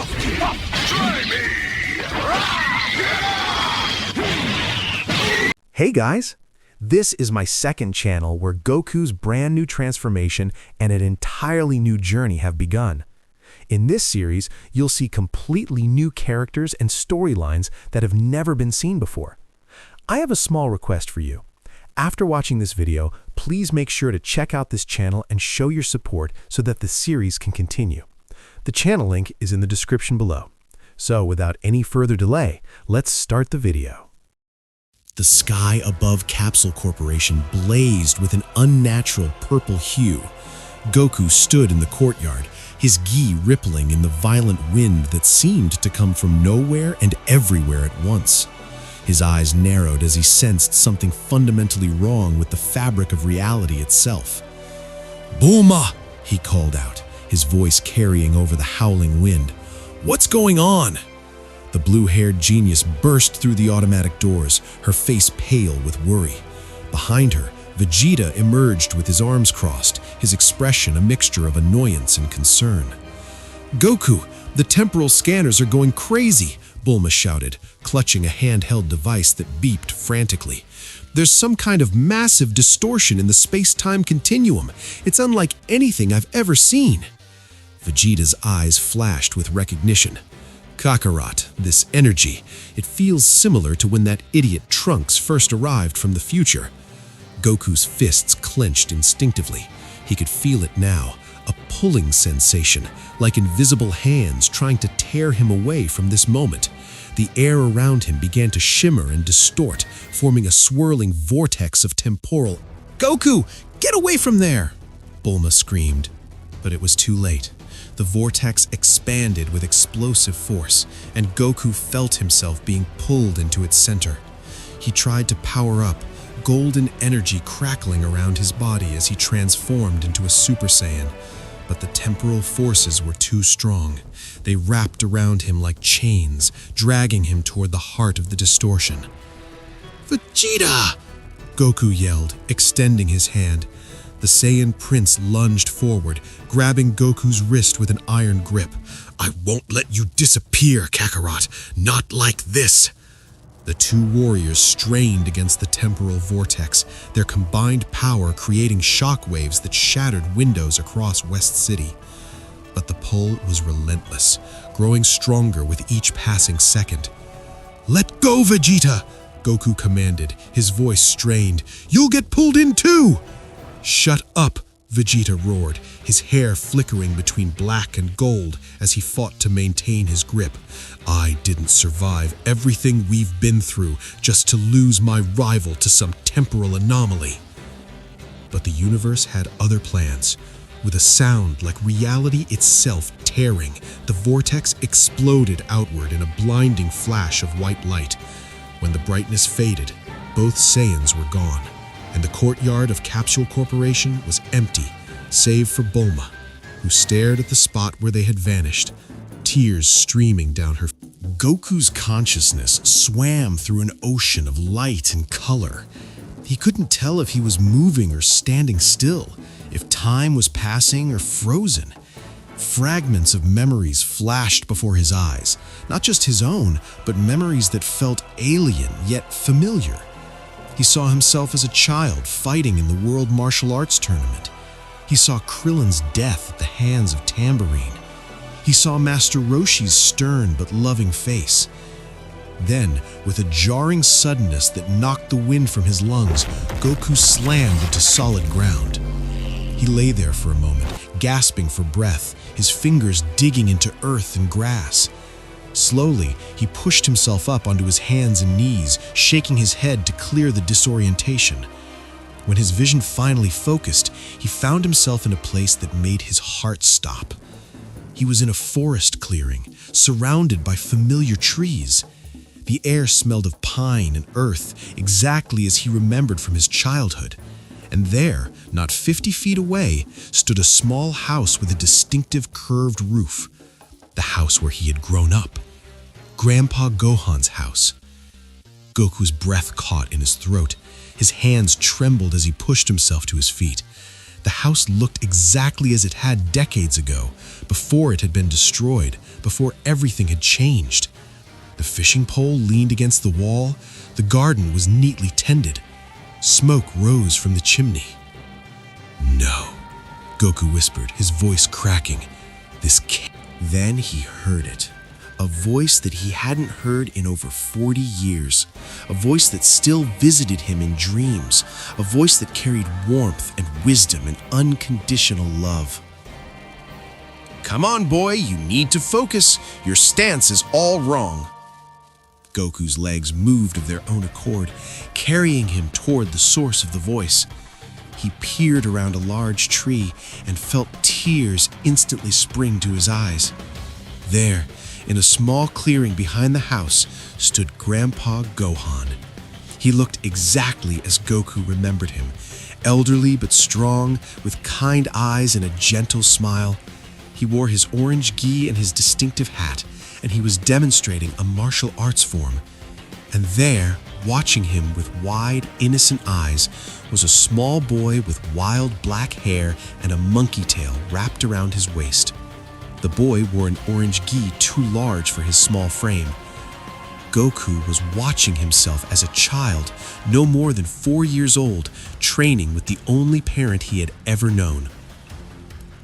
Try me! Hey guys! This is my second channel where Goku's brand new transformation and an entirely new journey have begun. In this series, you'll see completely new characters and storylines that have never been seen before. I have a small request for you. After watching this video, please make sure to check out this channel and show your support so that the series can continue. The channel link is in the description below. So without any further delay, let's start the video. The sky above Capsule Corporation blazed with an unnatural purple hue. Goku stood in the courtyard, his gi rippling in the violent wind that seemed to come from nowhere and everywhere at once. His eyes narrowed as he sensed something fundamentally wrong with the fabric of reality itself. "Bulma!" he called out, his voice carrying over the howling wind. "What's going on?" The blue-haired genius burst through the automatic doors, her face pale with worry. Behind her, Vegeta emerged with his arms crossed, his expression a mixture of annoyance and concern. "Goku, the temporal scanners are going crazy!" Bulma shouted, clutching a handheld device that beeped frantically. "There's some kind of massive distortion in the space-time continuum. It's unlike anything I've ever seen." Vegeta's eyes flashed with recognition. "Kakarot, this energy, it feels similar to when that idiot Trunks first arrived from the future." Goku's fists clenched instinctively. He could feel it now, a pulling sensation, like invisible hands trying to tear him away from this moment. The air around him began to shimmer and distort, forming a swirling vortex of temporal. "Goku, get away from there!" Bulma screamed. But it was too late. The vortex expanded with explosive force, and Goku felt himself being pulled into its center. He tried to power up, golden energy crackling around his body as he transformed into a Super Saiyan. But the temporal forces were too strong. They wrapped around him like chains, dragging him toward the heart of the distortion. "Vegeta!" Goku yelled, extending his hand. The Saiyan Prince lunged forward, grabbing Goku's wrist with an iron grip. "I won't let you disappear, Kakarot. Not like this!" The two warriors strained against the temporal vortex, their combined power creating shockwaves that shattered windows across West City. But the pull was relentless, growing stronger with each passing second. "Let go, Vegeta!" Goku commanded, his voice strained. "You'll get pulled in too!" "Shut up!" Vegeta roared, his hair flickering between black and gold as he fought to maintain his grip. "I didn't survive everything we've been through just to lose my rival to some temporal anomaly." But the universe had other plans. With a sound like reality itself tearing, the vortex exploded outward in a blinding flash of white light. When the brightness faded, both Saiyans were gone, and the courtyard of Capsule Corporation was empty, save for Bulma, who stared at the spot where they had vanished, tears streaming down her. Goku's consciousness swam through an ocean of light and color. He couldn't tell if he was moving or standing still, if time was passing or frozen. Fragments of memories flashed before his eyes, not just his own, but memories that felt alien yet familiar. He saw himself as a child fighting in the World Martial Arts Tournament. He saw Krillin's death at the hands of Tambourine. He saw Master Roshi's stern but loving face. Then, with a jarring suddenness that knocked the wind from his lungs, Goku slammed into solid ground. He lay there for a moment, gasping for breath, his fingers digging into earth and grass. Slowly, he pushed himself up onto his hands and knees, shaking his head to clear the disorientation. When his vision finally focused, he found himself in a place that made his heart stop. He was in a forest clearing, surrounded by familiar trees. The air smelled of pine and earth, exactly as he remembered from his childhood. And there, not 50 feet away, stood a small house with a distinctive curved roof. The house where he had grown up. Grandpa Gohan's house. Goku's breath caught in his throat. His hands trembled as he pushed himself to his feet. The house looked exactly as it had decades ago, before it had been destroyed, before everything had changed. The fishing pole leaned against the wall. The garden was neatly tended. Smoke rose from the chimney. "No," Goku whispered, his voice cracking. "This can't." Then he heard it. A voice that he hadn't heard in over 40 years. A voice that still visited him in dreams. A voice that carried warmth and wisdom and unconditional love. "Come on, boy, you need to focus. Your stance is all wrong." Goku's legs moved of their own accord, carrying him toward the source of the voice. He peered around a large tree and felt tears instantly spring to his eyes. There, in a small clearing behind the house, stood Grandpa Gohan. He looked exactly as Goku remembered him, elderly but strong, with kind eyes and a gentle smile. He wore his orange gi and his distinctive hat, and he was demonstrating a martial arts form. And there, watching him with wide, innocent eyes, was a small boy with wild black hair and a monkey tail wrapped around his waist. The boy wore an orange gi too large for his small frame. Goku was watching himself as a child, no more than 4 years old, training with the only parent he had ever known.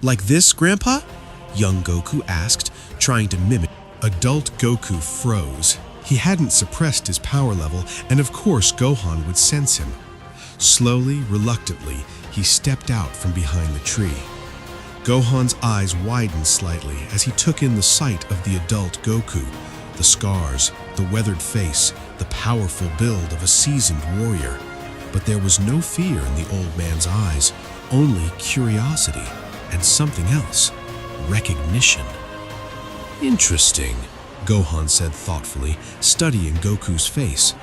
"Like this, Grandpa?" young Goku asked, trying to mimic. Adult Goku froze. He hadn't suppressed his power level, and of course Gohan would sense him. Slowly, reluctantly, he stepped out from behind the tree. Gohan's eyes widened slightly as he took in the sight of the adult Goku. The scars, the weathered face, the powerful build of a seasoned warrior. But there was no fear in the old man's eyes, only curiosity and something else, recognition. "Interesting," Gohan said thoughtfully, studying Goku's face.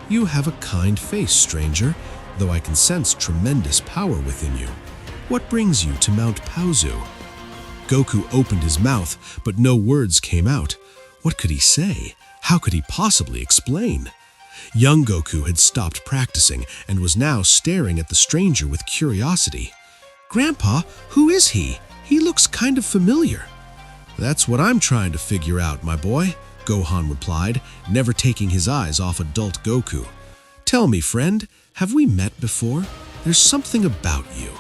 "You have a kind face, stranger, though I can sense tremendous power within you. What brings you to Mount Paozu?" Goku opened his mouth, but no words came out. What could he say? How could he possibly explain? Young Goku had stopped practicing and was now staring at the stranger with curiosity. "Grandpa, who is he? He looks kind of familiar." "That's what I'm trying to figure out, my boy," Gohan replied, never taking his eyes off adult Goku. "Tell me, friend, have we met before? There's something about you."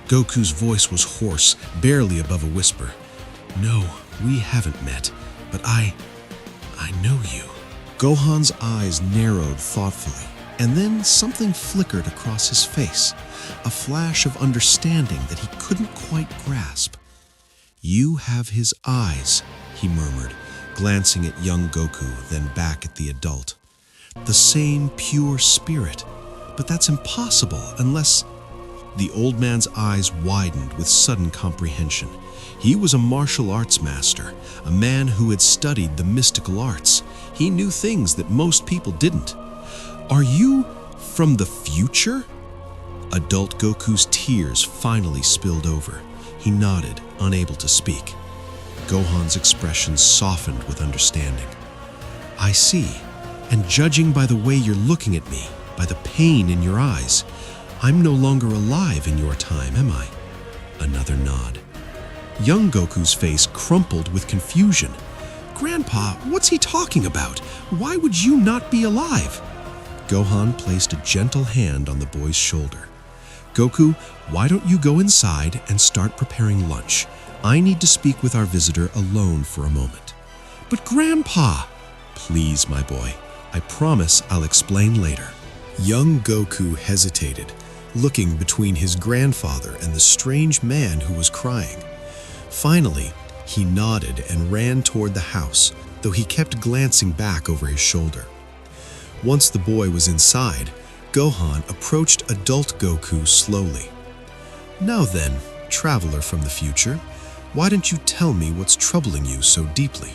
Goku's voice was hoarse, barely above a whisper. "No, we haven't met, but I know you." Gohan's eyes narrowed thoughtfully, and then something flickered across his face, a flash of understanding that he couldn't quite grasp. "You have his eyes," he murmured, glancing at young Goku, then back at the adult. "The same pure spirit, but that's impossible unless—" The old man's eyes widened with sudden comprehension. He was a martial arts master, a man who had studied the mystical arts. He knew things that most people didn't. "Are you from the future?" Adult Goku's tears finally spilled over. He nodded, unable to speak. Gohan's expression softened with understanding. "I see, and judging by the way you're looking at me, by the pain in your eyes, I'm no longer alive in your time, am I?" Another nod. Young Goku's face crumpled with confusion. "Grandpa, what's he talking about? Why would you not be alive?" Gohan placed a gentle hand on the boy's shoulder. "Goku, why don't you go inside and start preparing lunch? I need to speak with our visitor alone for a moment." "But Grandpa—" "Please, my boy. I promise I'll explain later." Young Goku hesitated, looking between his grandfather and the strange man who was crying. Finally, he nodded and ran toward the house, though he kept glancing back over his shoulder. Once the boy was inside, Gohan approached adult Goku slowly. "Now then, traveler from the future, why don't you tell me what's troubling you so deeply?"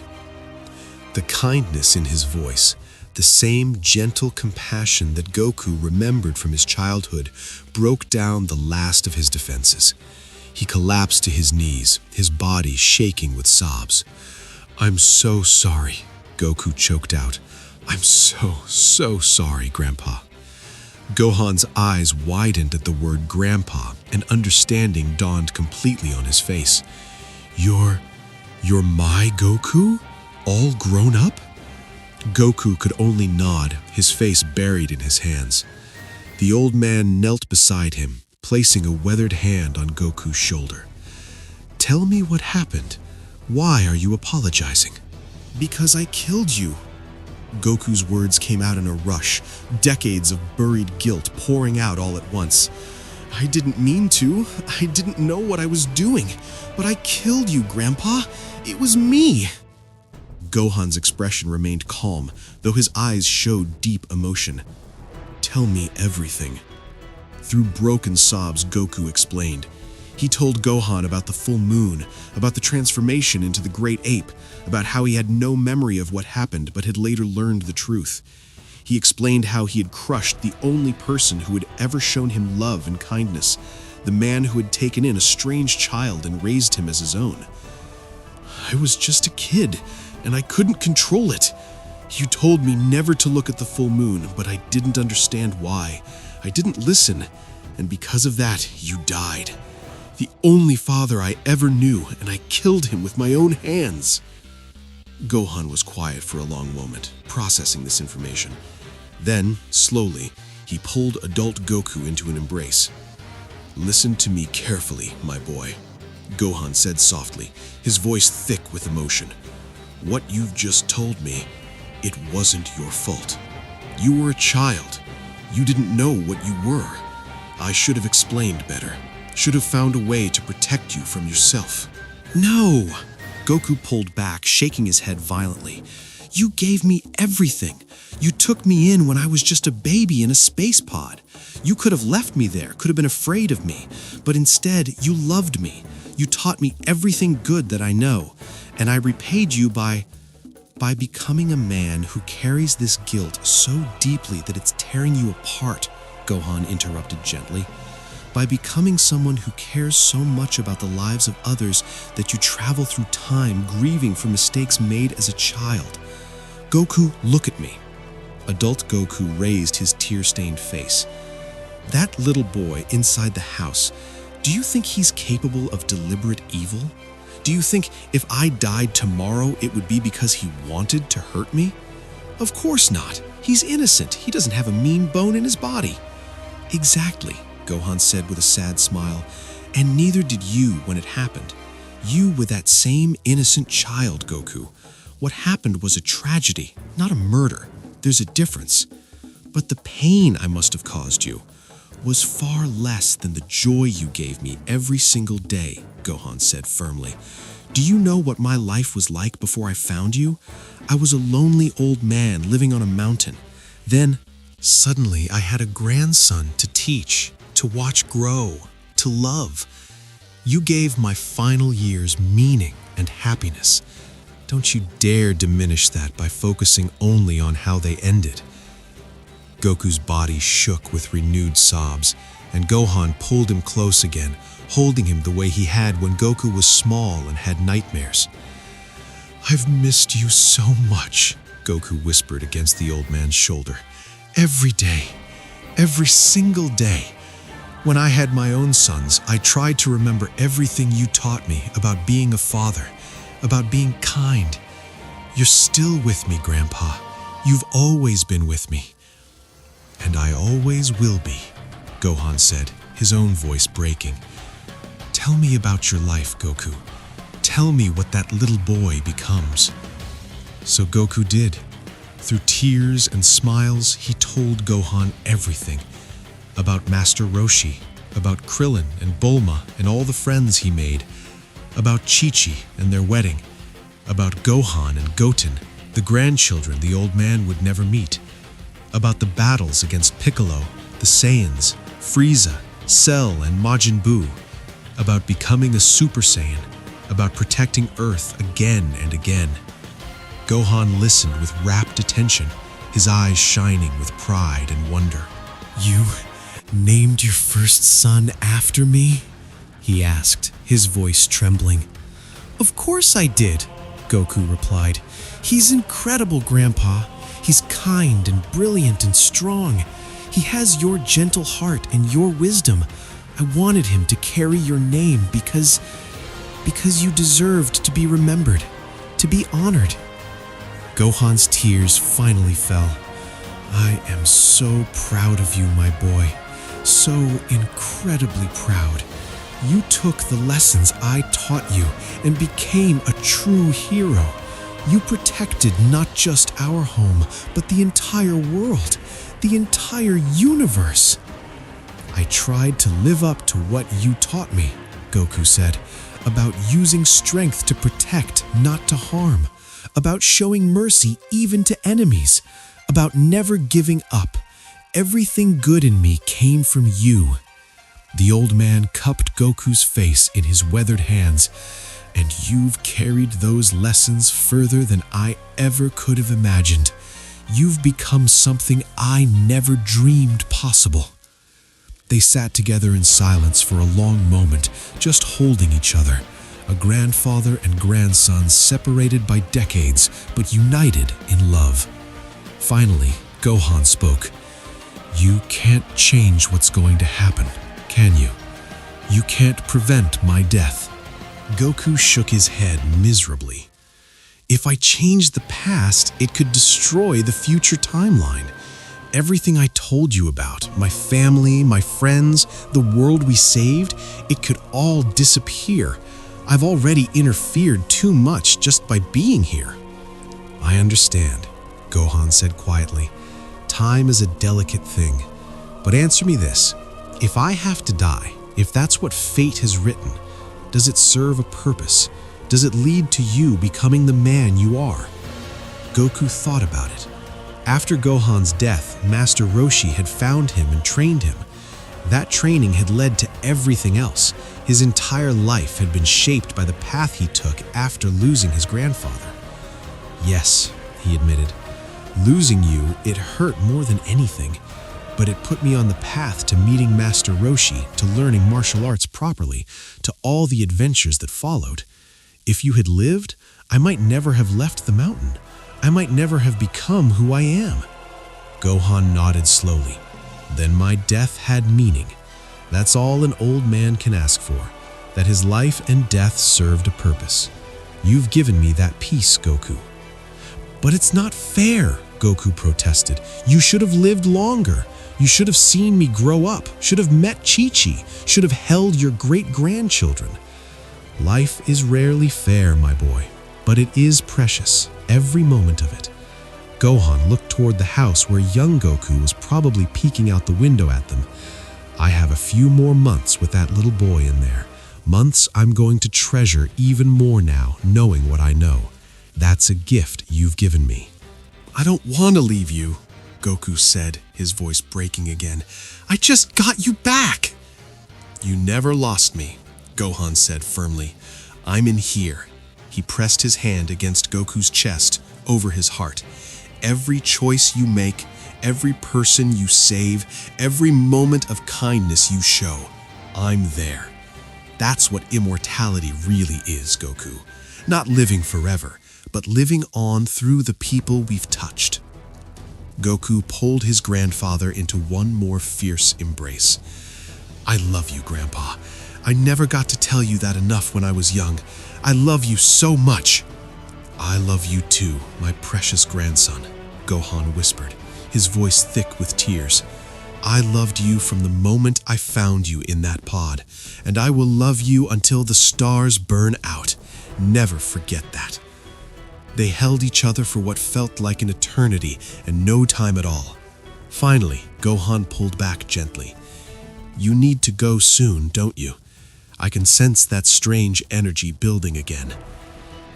The kindness in his voice, the same gentle compassion that Goku remembered from his childhood, broke down the last of his defenses. He collapsed to his knees, his body shaking with sobs. "I'm so sorry," Goku choked out. "I'm so sorry, Grandpa." Gohan's eyes widened at the word Grandpa, and understanding dawned completely on his face. You're my Goku? All grown up? Goku could only nod, his face buried in his hands. The old man knelt beside him, placing a weathered hand on Goku's shoulder. Tell me what happened. Why are you apologizing? Because I killed you. Goku's words came out in a rush, decades of buried guilt pouring out all at once. I didn't mean to. I didn't know what I was doing. But I killed you, Grandpa. It was me. Gohan's expression remained calm, though his eyes showed deep emotion. Tell me everything. Through broken sobs, Goku explained. He told Gohan about the full moon, about the transformation into the great ape, about how he had no memory of what happened but had later learned the truth. He explained how he had crushed the only person who had ever shown him love and kindness, the man who had taken in a strange child and raised him as his own. I was just a kid, and I couldn't control it. You told me never to look at the full moon, but I didn't understand why. I didn't listen, and because of that, you died. The only father I ever knew, and I killed him with my own hands. Gohan was quiet for a long moment, processing this information. Then, slowly, he pulled adult Goku into an embrace. Listen to me carefully, my boy, Gohan said softly, his voice thick with emotion. What you've just told me, it wasn't your fault. You were a child. You didn't know what you were. I should have explained better. Should have found a way to protect you from yourself. No! Goku pulled back, shaking his head violently. You gave me everything. You took me in when I was just a baby in a space pod. You could have left me there, could have been afraid of me, but instead you loved me. You taught me everything good that I know, and I repaid you by becoming a man who carries this guilt so deeply that it's tearing you apart, Gohan interrupted gently. By becoming someone who cares so much about the lives of others that you travel through time grieving for mistakes made as a child. Goku, look at me. Adult Goku raised his tear-stained face. That little boy inside the house, do you think he's capable of deliberate evil? Do you think if I died tomorrow, it would be because he wanted to hurt me? Of course not. He's innocent. He doesn't have a mean bone in his body. Exactly, Gohan said with a sad smile, and neither did you when it happened. You were that same innocent child, Goku. What happened was a tragedy, not a murder. There's a difference. But the pain I must have caused you was far less than the joy you gave me every single day, Gohan said firmly. Do you know what my life was like before I found you? I was a lonely old man living on a mountain. Then, suddenly, I had a grandson to teach, to watch grow, to love. You gave my final years meaning and happiness. Don't you dare diminish that by focusing only on how they ended. Goku's body shook with renewed sobs, and Gohan pulled him close again, holding him the way he had when Goku was small and had nightmares. I've missed you so much, Goku whispered against the old man's shoulder. Every day, every single day. When I had my own sons, I tried to remember everything you taught me about being a father, about being kind. You're still with me, Grandpa. You've always been with me. And I always will be, Gohan said, his own voice breaking. Tell me about your life, Goku. Tell me what that little boy becomes. So Goku did. Through tears and smiles, he told Gohan everything. About Master Roshi, about Krillin and Bulma and all the friends he made, about Chi-Chi and their wedding, about Gohan and Goten, the grandchildren the old man would never meet, about the battles against Piccolo, the Saiyans, Frieza, Cell, and Majin Buu, about becoming a Super Saiyan, about protecting Earth again and again. Gohan listened with rapt attention, his eyes shining with pride and wonder. You named your first son after me? He asked, his voice trembling. Of course I did, Goku replied. He's incredible, Grandpa. He's kind and brilliant and strong. He has your gentle heart and your wisdom. I wanted him to carry your name because you deserved to be remembered, to be honored." Gohan's tears finally fell. "I am so proud of you, my boy. So incredibly proud. You took the lessons I taught you and became a true hero. You protected not just our home, but the entire world, the entire universe." "I tried to live up to what you taught me," Goku said, "about using strength to protect, not to harm, about showing mercy even to enemies, about never giving up. Everything good in me came from you." The old man cupped Goku's face in his weathered hands. "And you've carried those lessons further than I ever could have imagined. You've become something I never dreamed possible." They sat together in silence for a long moment, just holding each other. A grandfather and grandson separated by decades, but united in love. Finally, Gohan spoke. "You can't change what's going to happen, can you? You can't prevent my death." Goku shook his head miserably. "If I changed the past, it could destroy the future timeline. Everything I told you about, my family, my friends, the world we saved, it could all disappear. I've already interfered too much just by being here." "I understand," Gohan said quietly. "Time is a delicate thing. But answer me this. If I have to die, if that's what fate has written, does it serve a purpose? Does it lead to you becoming the man you are?" Goku thought about it. After Gohan's death, Master Roshi had found him and trained him. That training had led to everything else. His entire life had been shaped by the path he took after losing his grandfather. "Yes," he admitted. "Losing you, it hurt more than anything. But it put me on the path to meeting Master Roshi, to learning martial arts properly, to all the adventures that followed. If you had lived, I might never have left the mountain. I might never have become who I am." Gohan nodded slowly. "Then my death had meaning. That's all an old man can ask for, that his life and death served a purpose. You've given me that peace, Goku." "But it's not fair," Goku protested. "You should have lived longer. You should have seen me grow up, should have met Chi-Chi, should have held your great-grandchildren." "Life is rarely fair, my boy, but it is precious, every moment of it." Gohan looked toward the house where young Goku was probably peeking out the window at them. "I have a few more months with that little boy in there. Months I'm going to treasure even more now, knowing what I know. That's a gift you've given me." "I don't want to leave you," Goku said, his voice breaking again. "I just got you back." "You never lost me," Gohan said firmly. "I'm in here." He pressed his hand against Goku's chest, over his heart. "Every choice you make, every person you save, every moment of kindness you show, I'm there. That's what immortality really is, Goku. Not living forever, but living on through the people we've touched." Goku pulled his grandfather into one more fierce embrace. "I love you, Grandpa. I never got to tell you that enough when I was young. I love you so much." "I love you too, my precious grandson," Gohan whispered, his voice thick with tears. "I loved you from the moment I found you in that pod, and I will love you until the stars burn out. Never forget that." They held each other for what felt like an eternity and no time at all. Finally, Gohan pulled back gently. "You need to go soon, don't you? I can sense that strange energy building again."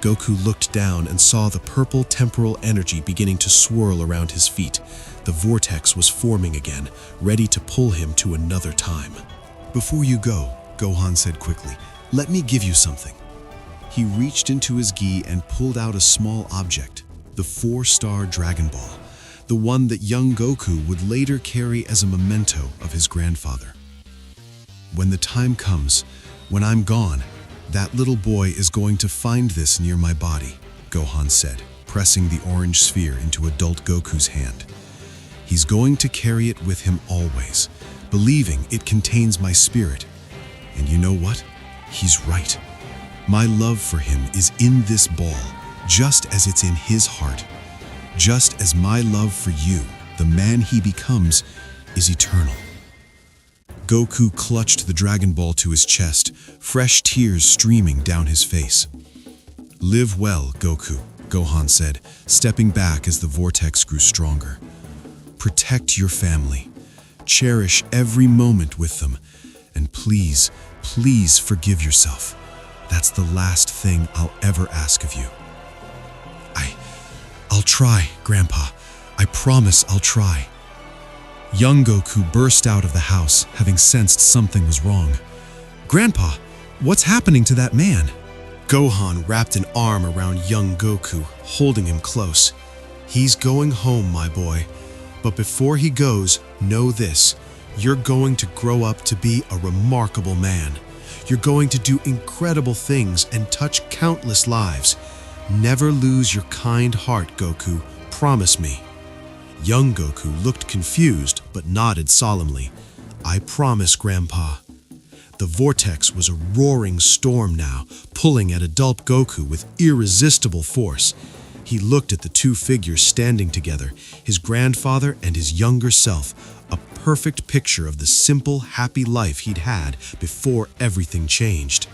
Goku looked down and saw the purple temporal energy beginning to swirl around his feet. The vortex was forming again, ready to pull him to another time. "Before you go," Gohan said quickly, "let me give you something." He reached into his gi and pulled out a small object, the 4-star Dragon Ball, the one that young Goku would later carry as a memento of his grandfather. "When the time comes, when I'm gone, that little boy is going to find this near my body," Gohan said, pressing the orange sphere into adult Goku's hand. "He's going to carry it with him always, believing it contains my spirit. And you know what? He's right. My love for him is in this ball, just as it's in his heart. Just as my love for you, the man he becomes, is eternal. Goku clutched the Dragon Ball to his chest, fresh tears streaming down his face. "Live well, Goku," Gohan said, stepping back as the vortex grew stronger. "Protect your family. Cherish every moment with them. And please, please forgive yourself. That's the last thing I'll ever ask of you." I'll try, Grandpa. I promise I'll try." Young Goku burst out of the house, having sensed something was wrong. "Grandpa, what's happening to that man?" Gohan wrapped an arm around young Goku, holding him close. "He's going home, my boy. But before he goes, know this. You're going to grow up to be a remarkable man. You're going to do incredible things and touch countless lives. Never lose your kind heart, Goku. Promise me." Young Goku looked confused but nodded solemnly. "I promise, Grandpa." The vortex was a roaring storm now, pulling at adult Goku with irresistible force. He looked at the two figures standing together, his grandfather and his younger self, a perfect picture of the simple, happy life he'd had before everything changed.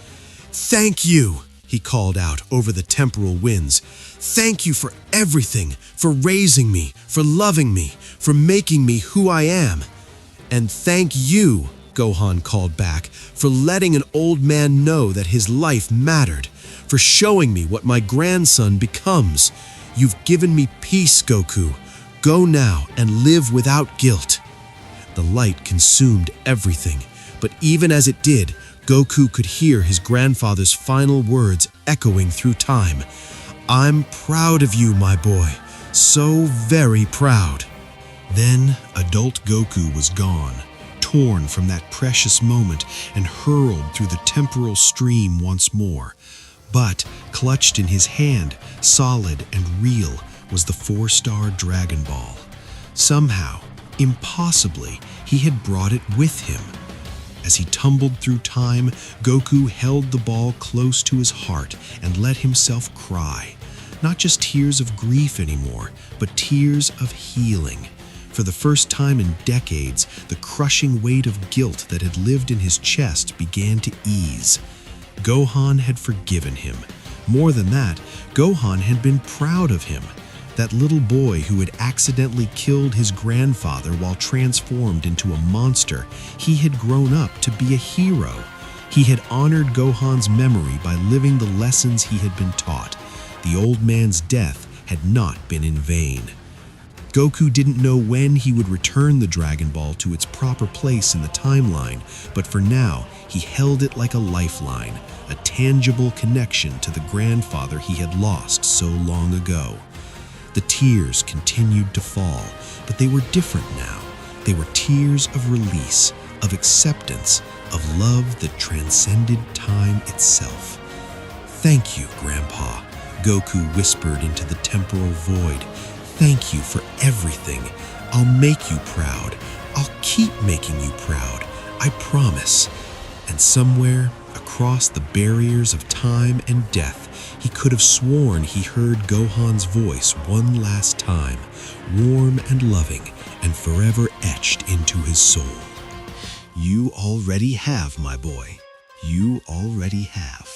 "Thank you!" he called out over the temporal winds. "Thank you for everything, for raising me, for loving me, for making me who I am. And thank you," Gohan called back, "for letting an old man know that his life mattered, for showing me what my grandson becomes. You've given me peace, Goku. Go now and live without guilt." The light consumed everything, but even as it did, Goku could hear his grandfather's final words echoing through time. "I'm proud of you, my boy. So very proud." Then adult Goku was gone, torn from that precious moment and hurled through the temporal stream once more. But clutched in his hand, solid and real, was the 4-star Dragon Ball. Somehow, impossibly, he had brought it with him. As he tumbled through time, Goku held the ball close to his heart and let himself cry. Not just tears of grief anymore, but tears of healing. For the first time in decades, the crushing weight of guilt that had lived in his chest began to ease. Gohan had forgiven him. More than that, Gohan had been proud of him. That little boy who had accidentally killed his grandfather while transformed into a monster, he had grown up to be a hero. He had honored Gohan's memory by living the lessons he had been taught. The old man's death had not been in vain. Goku didn't know when he would return the Dragon Ball to its proper place in the timeline, but for now, he held it like a lifeline, a tangible connection to the grandfather he had lost so long ago. The tears continued to fall, but they were different now. They were tears of release, of acceptance, of love that transcended time itself. "Thank you, Grandpa," Goku whispered into the temporal void. "Thank you for everything. I'll make you proud. I'll keep making you proud. I promise." And somewhere, across the barriers of time and death, he could have sworn he heard Gohan's voice one last time, warm and loving, and forever etched into his soul. "You already have, my boy. You already have."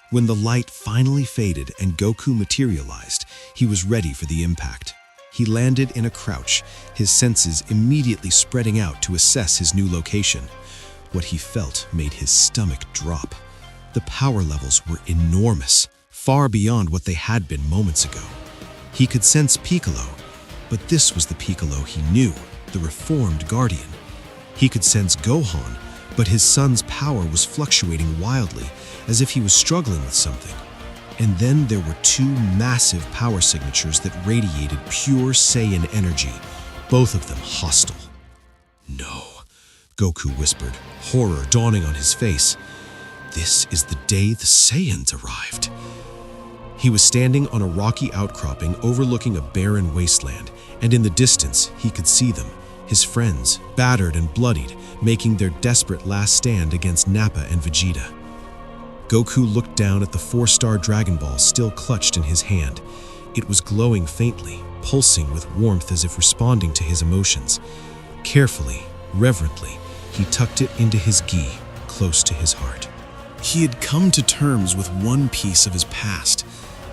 When the light finally faded and Goku materialized, he was ready for the impact. He landed in a crouch, his senses immediately spreading out to assess his new location. What he felt made his stomach drop. The power levels were enormous, far beyond what they had been moments ago. He could sense Piccolo, but this was the Piccolo he knew, the reformed guardian. He could sense Gohan, but his son's power was fluctuating wildly, as if he was struggling with something. And then there were two massive power signatures that radiated pure Saiyan energy, both of them hostile. "No," Goku whispered, horror dawning on his face. "This is the day the Saiyans arrived." He was standing on a rocky outcropping overlooking a barren wasteland, and in the distance he could see them, his friends, battered and bloodied, making their desperate last stand against Nappa and Vegeta. Goku looked down at the 4-star Dragon Ball still clutched in his hand. It was glowing faintly, pulsing with warmth as if responding to his emotions. Carefully, reverently, he tucked it into his gi, close to his heart. He had come to terms with one piece of his past.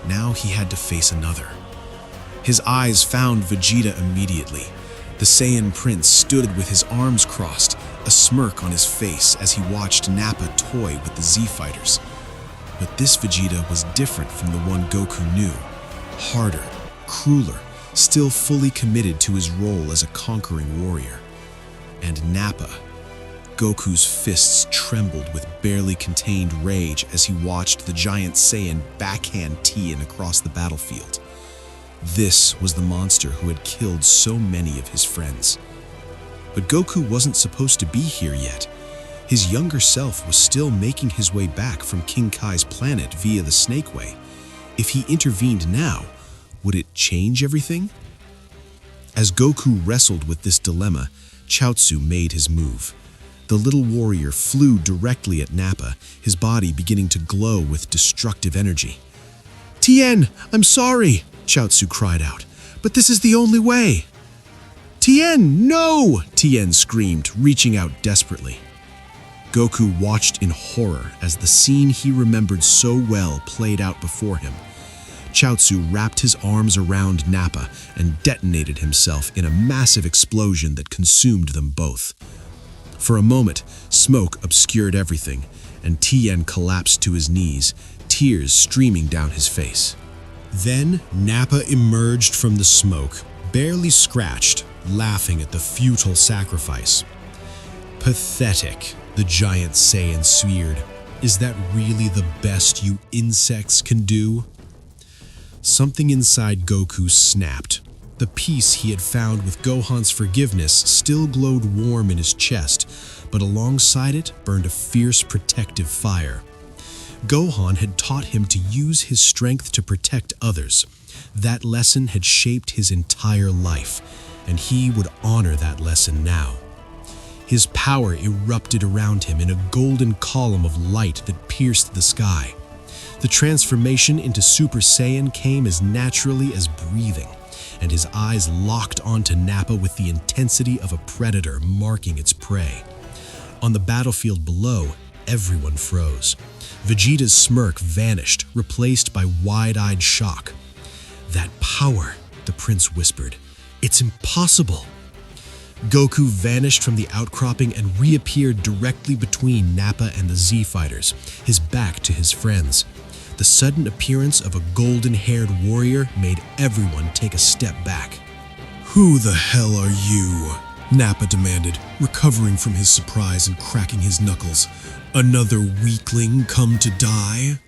Now he had to face another. His eyes found Vegeta immediately. The Saiyan Prince stood with his arms crossed, a smirk on his face as he watched Nappa toy with the Z-Fighters. But this Vegeta was different from the one Goku knew. Harder, crueler, still fully committed to his role as a conquering warrior. And Nappa. Goku's fists trembled with barely contained rage as he watched the giant Saiyan backhand Tien across the battlefield. This was the monster who had killed so many of his friends. But Goku wasn't supposed to be here yet. His younger self was still making his way back from King Kai's planet via the Snake Way. If he intervened now, would it change everything? As Goku wrestled with this dilemma, Chaozu made his move. The little warrior flew directly at Nappa, his body beginning to glow with destructive energy. "Tien, I'm sorry," Chaozu cried out, "but this is the only way." "Tien, no!" Tien screamed, reaching out desperately. Goku watched in horror as the scene he remembered so well played out before him. Chaozu wrapped his arms around Nappa and detonated himself in a massive explosion that consumed them both. For a moment, smoke obscured everything, and Tien collapsed to his knees, tears streaming down his face. Then Nappa emerged from the smoke, barely scratched, laughing at the futile sacrifice. "Pathetic," the giant Saiyan sneered. "Is that really the best you insects can do?" Something inside Goku snapped. The peace he had found with Gohan's forgiveness still glowed warm in his chest, but alongside it burned a fierce protective fire. Gohan had taught him to use his strength to protect others. That lesson had shaped his entire life, and he would honor that lesson now. His power erupted around him in a golden column of light that pierced the sky. The transformation into Super Saiyan came as naturally as breathing, and his eyes locked onto Nappa with the intensity of a predator marking its prey. On the battlefield below, everyone froze. Vegeta's smirk vanished, replaced by wide-eyed shock. "That power," the prince whispered. "It's impossible." Goku vanished from the outcropping and reappeared directly between Nappa and the Z-Fighters, his back to his friends. The sudden appearance of a golden-haired warrior made everyone take a step back. "Who the hell are you?" Nappa demanded, recovering from his surprise and cracking his knuckles. "Another weakling come to die?"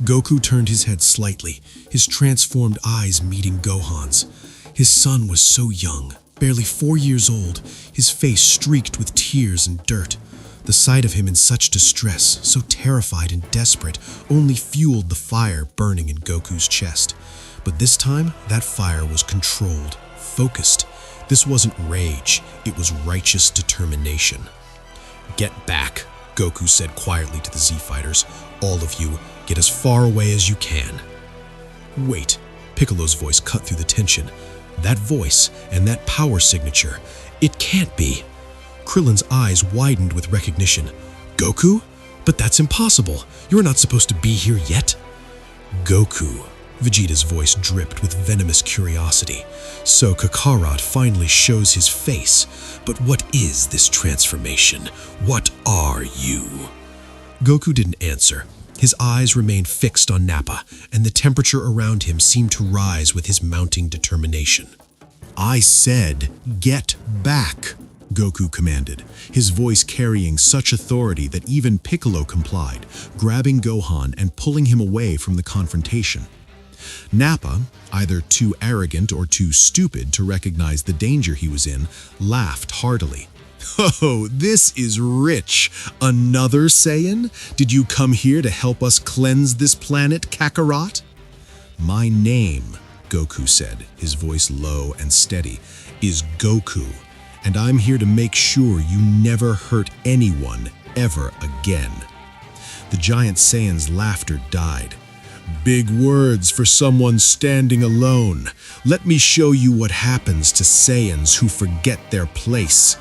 Goku turned his head slightly, his transformed eyes meeting Gohan's. His son was so young, barely 4 years old, his face streaked with tears and dirt. The sight of him in such distress, so terrified and desperate, only fueled the fire burning in Goku's chest. But this time, that fire was controlled, focused. This wasn't rage, it was righteous determination. "Get back," Goku said quietly to the Z-Fighters. "All of you, get as far away as you can." "Wait," Piccolo's voice cut through the tension. "That voice and that power signature, it can't be." Krillin's eyes widened with recognition. "Goku? But that's impossible. You're not supposed to be here yet." "Goku." Vegeta's voice dripped with venomous curiosity. "So Kakarot finally shows his face. But what is this transformation? What are you?" Goku didn't answer. His eyes remained fixed on Nappa, and the temperature around him seemed to rise with his mounting determination. "I said, get back," Goku commanded, his voice carrying such authority that even Piccolo complied, grabbing Gohan and pulling him away from the confrontation. Nappa, either too arrogant or too stupid to recognize the danger he was in, laughed heartily. "Oh, this is rich! Another Saiyan? Did you come here to help us cleanse this planet, Kakarot?" "My name," Goku said, his voice low and steady, "is Goku, and I'm here to make sure you never hurt anyone ever again." The giant Saiyan's laughter died. "Big words for someone standing alone. Let me show you what happens to Saiyans who forget their place."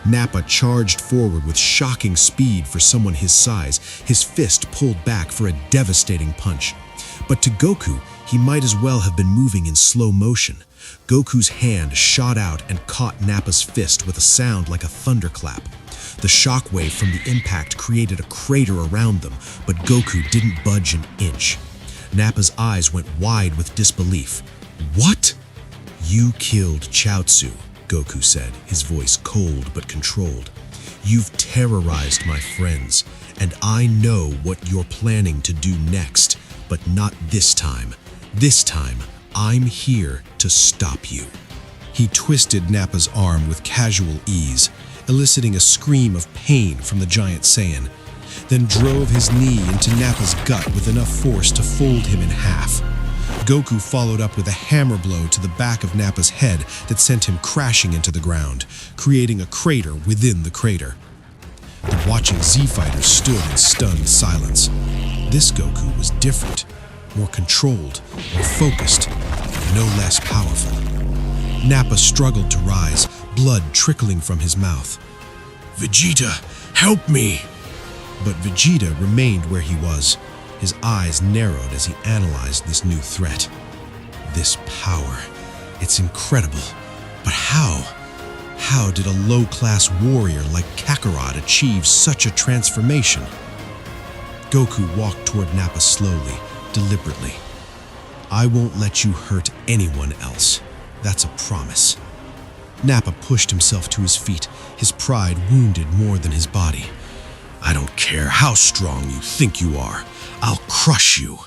Nappa charged forward with shocking speed for someone his size, his fist pulled back for a devastating punch. But to Goku, he might as well have been moving in slow motion. Goku's hand shot out and caught Nappa's fist with a sound like a thunderclap. The shockwave from the impact created a crater around them, but Goku didn't budge an inch. Nappa's eyes went wide with disbelief. "What?" "You killed Chaozu," Goku said, his voice cold but controlled. "You've terrorized my friends, and I know what you're planning to do next, but not this time. This time, I'm here to stop you." He twisted Nappa's arm with casual ease, eliciting a scream of pain from the giant Saiyan, then drove his knee into Nappa's gut with enough force to fold him in half. Goku followed up with a hammer blow to the back of Nappa's head that sent him crashing into the ground, creating a crater within the crater. The watching Z-fighters stood in stunned silence. This Goku was different, more controlled, more focused, and no less powerful. Nappa struggled to rise, blood trickling from his mouth. "Vegeta, help me!" But Vegeta remained where he was. His eyes narrowed as he analyzed this new threat. This power, it's incredible. But how? How did a low-class warrior like Kakarot achieve such a transformation? Goku walked toward Nappa slowly, deliberately. "I won't let you hurt anyone else. That's a promise." Nappa pushed himself to his feet, his pride wounded more than his body. "I don't care how strong you think you are. I'll crush you."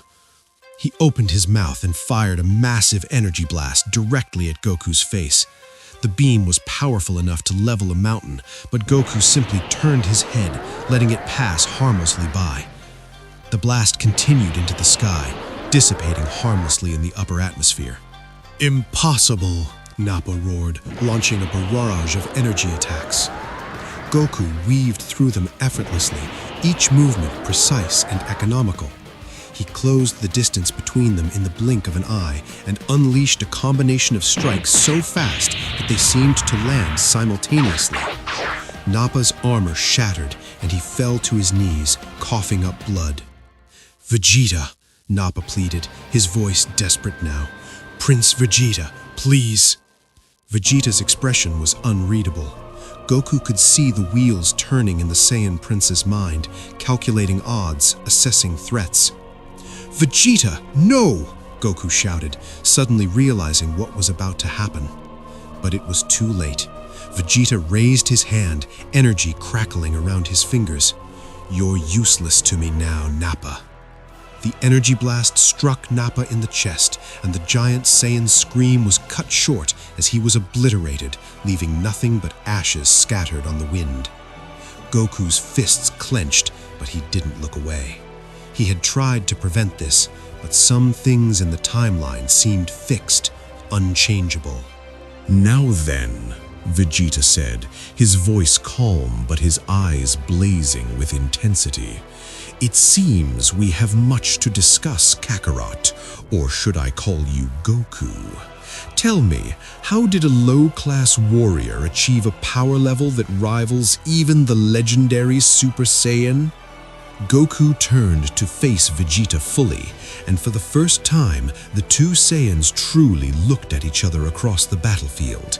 He opened his mouth and fired a massive energy blast directly at Goku's face. The beam was powerful enough to level a mountain, but Goku simply turned his head, letting it pass harmlessly by. The blast continued into the sky, dissipating harmlessly in the upper atmosphere. "Impossible!" Nappa roared, launching a barrage of energy attacks. Goku weaved through them effortlessly, each movement precise and economical. He closed the distance between them in the blink of an eye and unleashed a combination of strikes so fast that they seemed to land simultaneously. Nappa's armor shattered and he fell to his knees, coughing up blood. "Vegeta," Nappa pleaded, his voice desperate now. "Prince Vegeta, please." Vegeta's expression was unreadable. Goku could see the wheels turning in the Saiyan prince's mind, calculating odds, assessing threats. "Vegeta, no!" Goku shouted, suddenly realizing what was about to happen. But it was too late. Vegeta raised his hand, energy crackling around his fingers. "You're useless to me now, Nappa." The energy blast struck Nappa in the chest, and the giant Saiyan's scream was cut short as he was obliterated, leaving nothing but ashes scattered on the wind. Goku's fists clenched, but he didn't look away. He had tried to prevent this, but some things in the timeline seemed fixed, unchangeable. "Now then," Vegeta said, his voice calm but his eyes blazing with intensity. "It seems we have much to discuss, Kakarot, or should I call you Goku? Tell me, how did a low-class warrior achieve a power level that rivals even the legendary Super Saiyan?" Goku turned to face Vegeta fully, and for the first time, the two Saiyans truly looked at each other across the battlefield.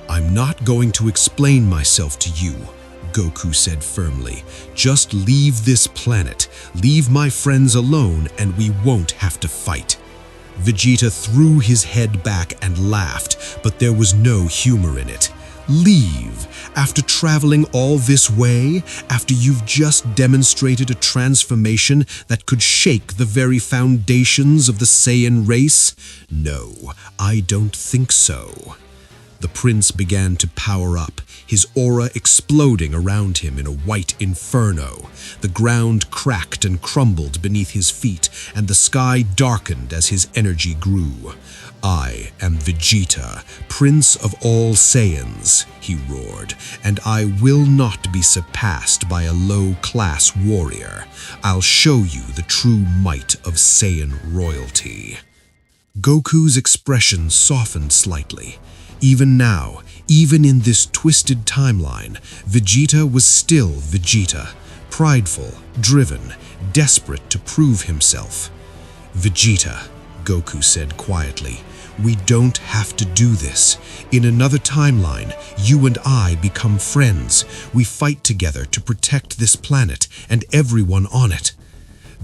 "I'm not going to explain myself to you," Goku said firmly. "Just leave this planet, leave my friends alone, and we won't have to fight." Vegeta threw his head back and laughed, but there was no humor in it. "Leave? After traveling all this way? After you've just demonstrated a transformation that could shake the very foundations of the Saiyan race? No, I don't think so." The prince began to power up, his aura exploding around him in a white inferno. The ground cracked and crumbled beneath his feet, and the sky darkened as his energy grew. "I am Vegeta, Prince of all Saiyans," he roared, "and I will not be surpassed by a low-class warrior. I'll show you the true might of Saiyan royalty." Goku's expression softened slightly. Even now, even in this twisted timeline, Vegeta was still Vegeta, prideful, driven, desperate to prove himself. "Vegeta," Goku said quietly, "we don't have to do this. In another timeline, you and I become friends. We fight together to protect this planet and everyone on it."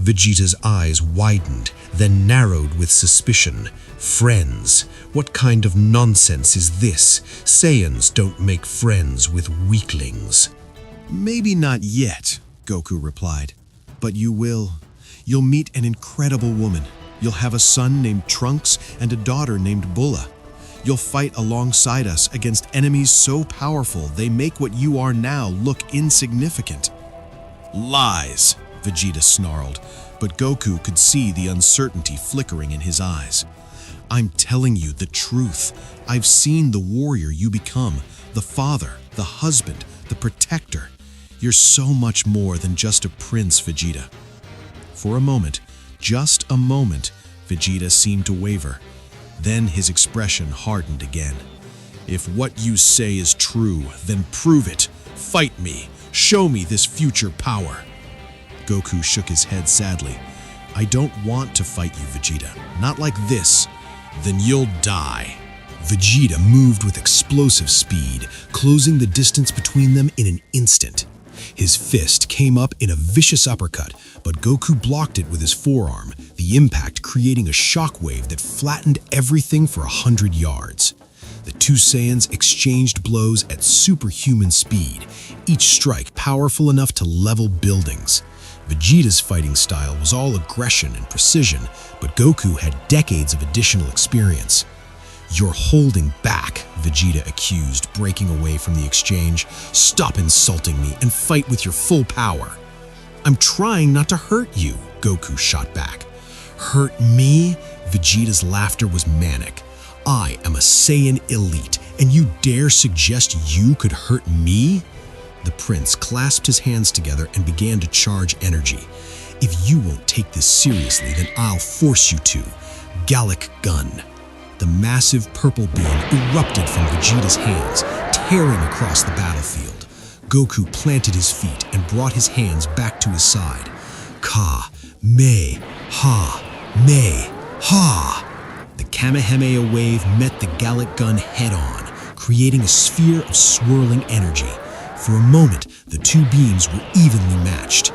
Vegeta's eyes widened, then narrowed with suspicion. "Friends? What kind of nonsense is this? Saiyans don't make friends with weaklings." "Maybe not yet," Goku replied. "But you will. You'll meet an incredible woman. You'll have a son named Trunks and a daughter named Bulla. You'll fight alongside us against enemies so powerful they make what you are now look insignificant." "Lies," Vegeta snarled, but Goku could see the uncertainty flickering in his eyes. "I'm telling you the truth. I've seen the warrior you become, the father, the husband, the protector. You're so much more than just a prince, Vegeta." For a moment, just a moment, Vegeta seemed to waver. Then his expression hardened again. "If what you say is true, then prove it. Fight me. Show me this future power." Goku shook his head sadly. "I don't want to fight you, Vegeta. Not like this. Then you'll die." Vegeta moved with explosive speed, closing the distance between them in an instant. His fist came up in a vicious uppercut, but Goku blocked it with his forearm, the impact creating a shockwave that flattened everything for 100 yards. The two Saiyans exchanged blows at superhuman speed, each strike powerful enough to level buildings. Vegeta's fighting style was all aggression and precision, but Goku had decades of additional experience. "You're holding back," Vegeta accused, breaking away from the exchange. "Stop insulting me and fight with your full power." "I'm trying not to hurt you," Goku shot back. "Hurt me?" Vegeta's laughter was manic. "I am a Saiyan elite, and you dare suggest you could hurt me?" The prince clasped his hands together and began to charge energy. "If you won't take this seriously, then I'll force you to. Gallic Gun." The massive purple beam erupted from Vegeta's hands, tearing across the battlefield. Goku planted his feet and brought his hands back to his side. Ka-me-ha-me-ha! The Kamehameha wave met the Gallic Gun head-on, creating a sphere of swirling energy. For a moment, the two beams were evenly matched.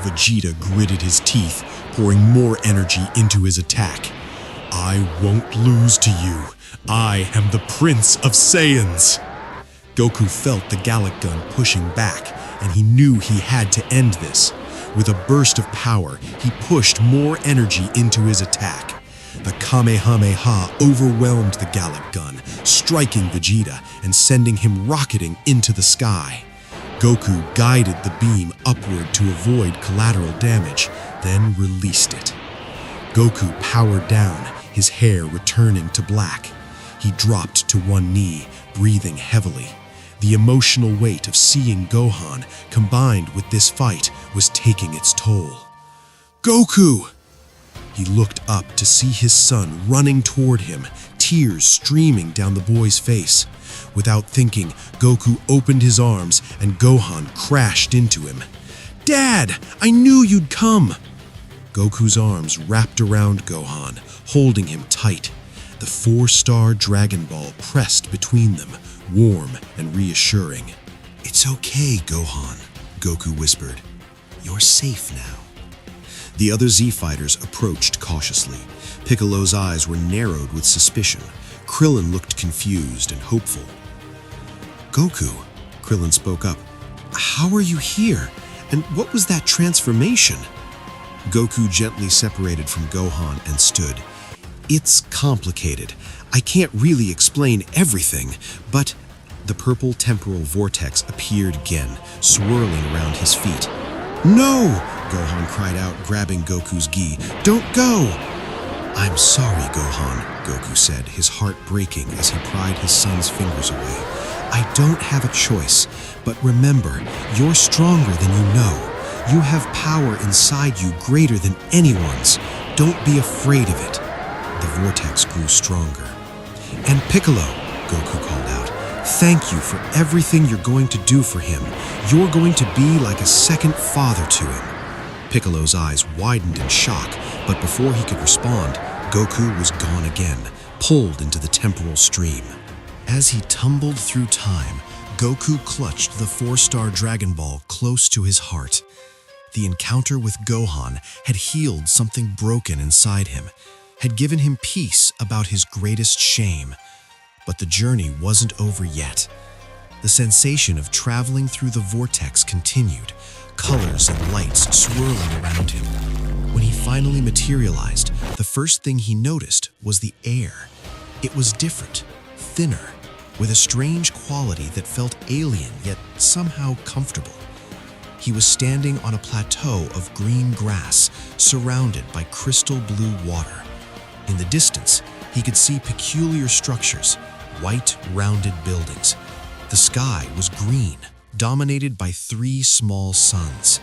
Vegeta gritted his teeth, pouring more energy into his attack. "I won't lose to you. I am the Prince of Saiyans." Goku felt the Gallic Gun pushing back, and he knew he had to end this. With a burst of power, he pushed more energy into his attack. The Kamehameha overwhelmed the Gallic Gun, striking Vegeta and sending him rocketing into the sky. Goku guided the beam upward to avoid collateral damage, then released it. Goku powered down, his hair returning to black. He dropped to one knee, breathing heavily. The emotional weight of seeing Gohan, combined with this fight, was taking its toll. "Goku!" He looked up to see his son running toward him, tears streaming down the boy's face. Without thinking, Goku opened his arms and Gohan crashed into him. "Dad, I knew you'd come!" Goku's arms wrapped around Gohan, holding him tight. The 4-star Dragon Ball pressed between them, warm and reassuring. "It's okay, Gohan," Goku whispered. "You're safe now." The other Z-fighters approached cautiously. Piccolo's eyes were narrowed with suspicion. Krillin looked confused and hopeful. "Goku," Krillin spoke up, "how are you here? And what was that transformation?" Goku gently separated from Gohan and stood. "It's complicated. I can't really explain everything, but..." The purple temporal vortex appeared again, swirling around his feet. "No!" Gohan cried out, grabbing Goku's gi. "Don't go!" "I'm sorry, Gohan," Goku said, his heart breaking as he pried his son's fingers away. "I don't have a choice, but remember, you're stronger than you know. You have power inside you greater than anyone's. Don't be afraid of it." The vortex grew stronger. "And Piccolo," Goku called out, "thank you for everything you're going to do for him. You're going to be like a second father to him." Piccolo's eyes widened in shock, but before he could respond, Goku was gone again, pulled into the temporal stream. As he tumbled through time, Goku clutched the 4-star Dragon Ball close to his heart. The encounter with Gohan had healed something broken inside him, had given him peace about his greatest shame. But the journey wasn't over yet. The sensation of traveling through the vortex continued, colors and lights swirling around him. When he finally materialized, the first thing he noticed was the air. It was different, thinner, with a strange quality that felt alien yet somehow comfortable. He was standing on a plateau of green grass, surrounded by crystal blue water. In the distance, he could see peculiar structures, white, rounded buildings. The sky was green, dominated by 3 small suns.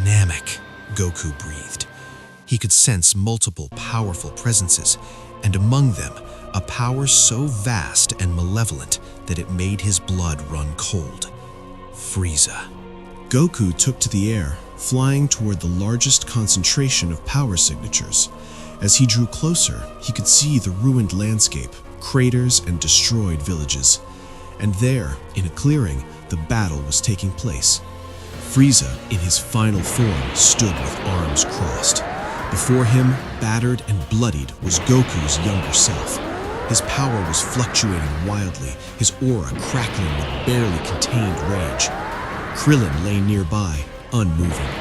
"Namek," Goku breathed. He could sense multiple powerful presences, and among them, a power so vast and malevolent that it made his blood run cold. Frieza. Goku took to the air, flying toward the largest concentration of power signatures. As he drew closer, he could see the ruined landscape, craters and destroyed villages. And there, in a clearing, the battle was taking place. Frieza, in his final form, stood with arms crossed. Before him, battered and bloodied, was Goku's younger self. His power was fluctuating wildly, his aura crackling with barely contained rage. Krillin lay nearby, unmoving.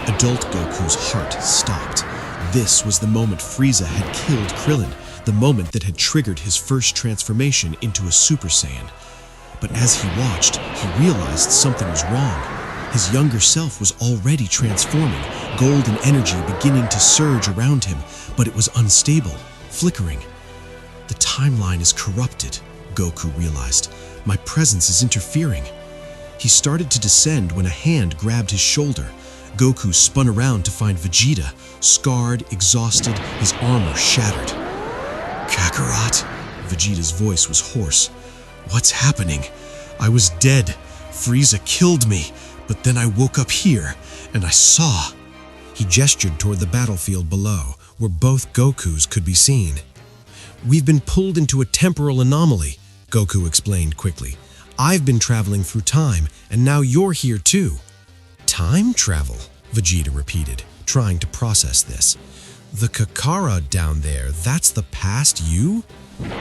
Adult Goku's heart stopped. This was the moment Frieza had killed Krillin, the moment that had triggered his first transformation into a Super Saiyan. But as he watched, he realized something was wrong. His younger self was already transforming, golden energy beginning to surge around him, but it was unstable, flickering. The timeline is corrupted, Goku realized. My presence is interfering. He started to descend when a hand grabbed his shoulder. Goku spun around to find Vegeta, scarred, exhausted, his armor shattered. "Kakarot?" Vegeta's voice was hoarse. "What's happening? I was dead. Frieza killed me, but then I woke up here, and I saw." He gestured toward the battlefield below, where both Gokus could be seen. "We've been pulled into a temporal anomaly," Goku explained quickly. "I've been traveling through time, and now you're here too." "Time travel?" Vegeta repeated, trying to process this. "The Kakara down there, that's the past you?"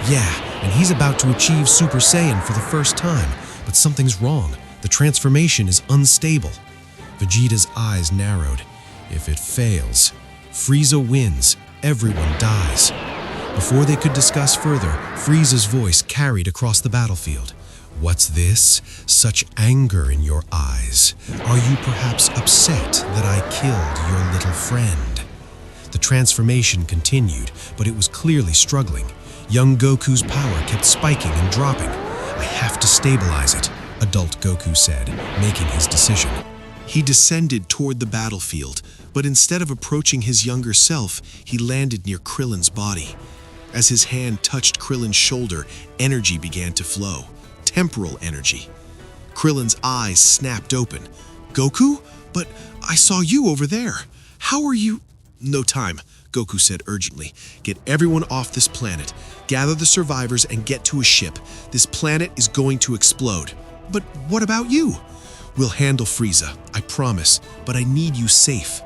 "Yeah, and he's about to achieve Super Saiyan for the first time, but something's wrong. The transformation is unstable." Vegeta's eyes narrowed. If it fails, Frieza wins, everyone dies. Before they could discuss further, Frieza's voice carried across the battlefield. "What's this? Such anger in your eyes. Are you perhaps upset that I killed your little friend?" The transformation continued, but it was clearly struggling. Young Goku's power kept spiking and dropping. "I have to stabilize it," adult Goku said, making his decision. He descended toward the battlefield, but instead of approaching his younger self, he landed near Krillin's body. As his hand touched Krillin's shoulder, energy began to flow. Temporal energy. Krillin's eyes snapped open. "Goku? But I saw you over there. How are you?" "No time," Goku said urgently. "Get everyone off this planet. Gather the survivors and get to a ship. This planet is going to explode." "But what about you?" "We'll handle Frieza, I promise, but I need you safe."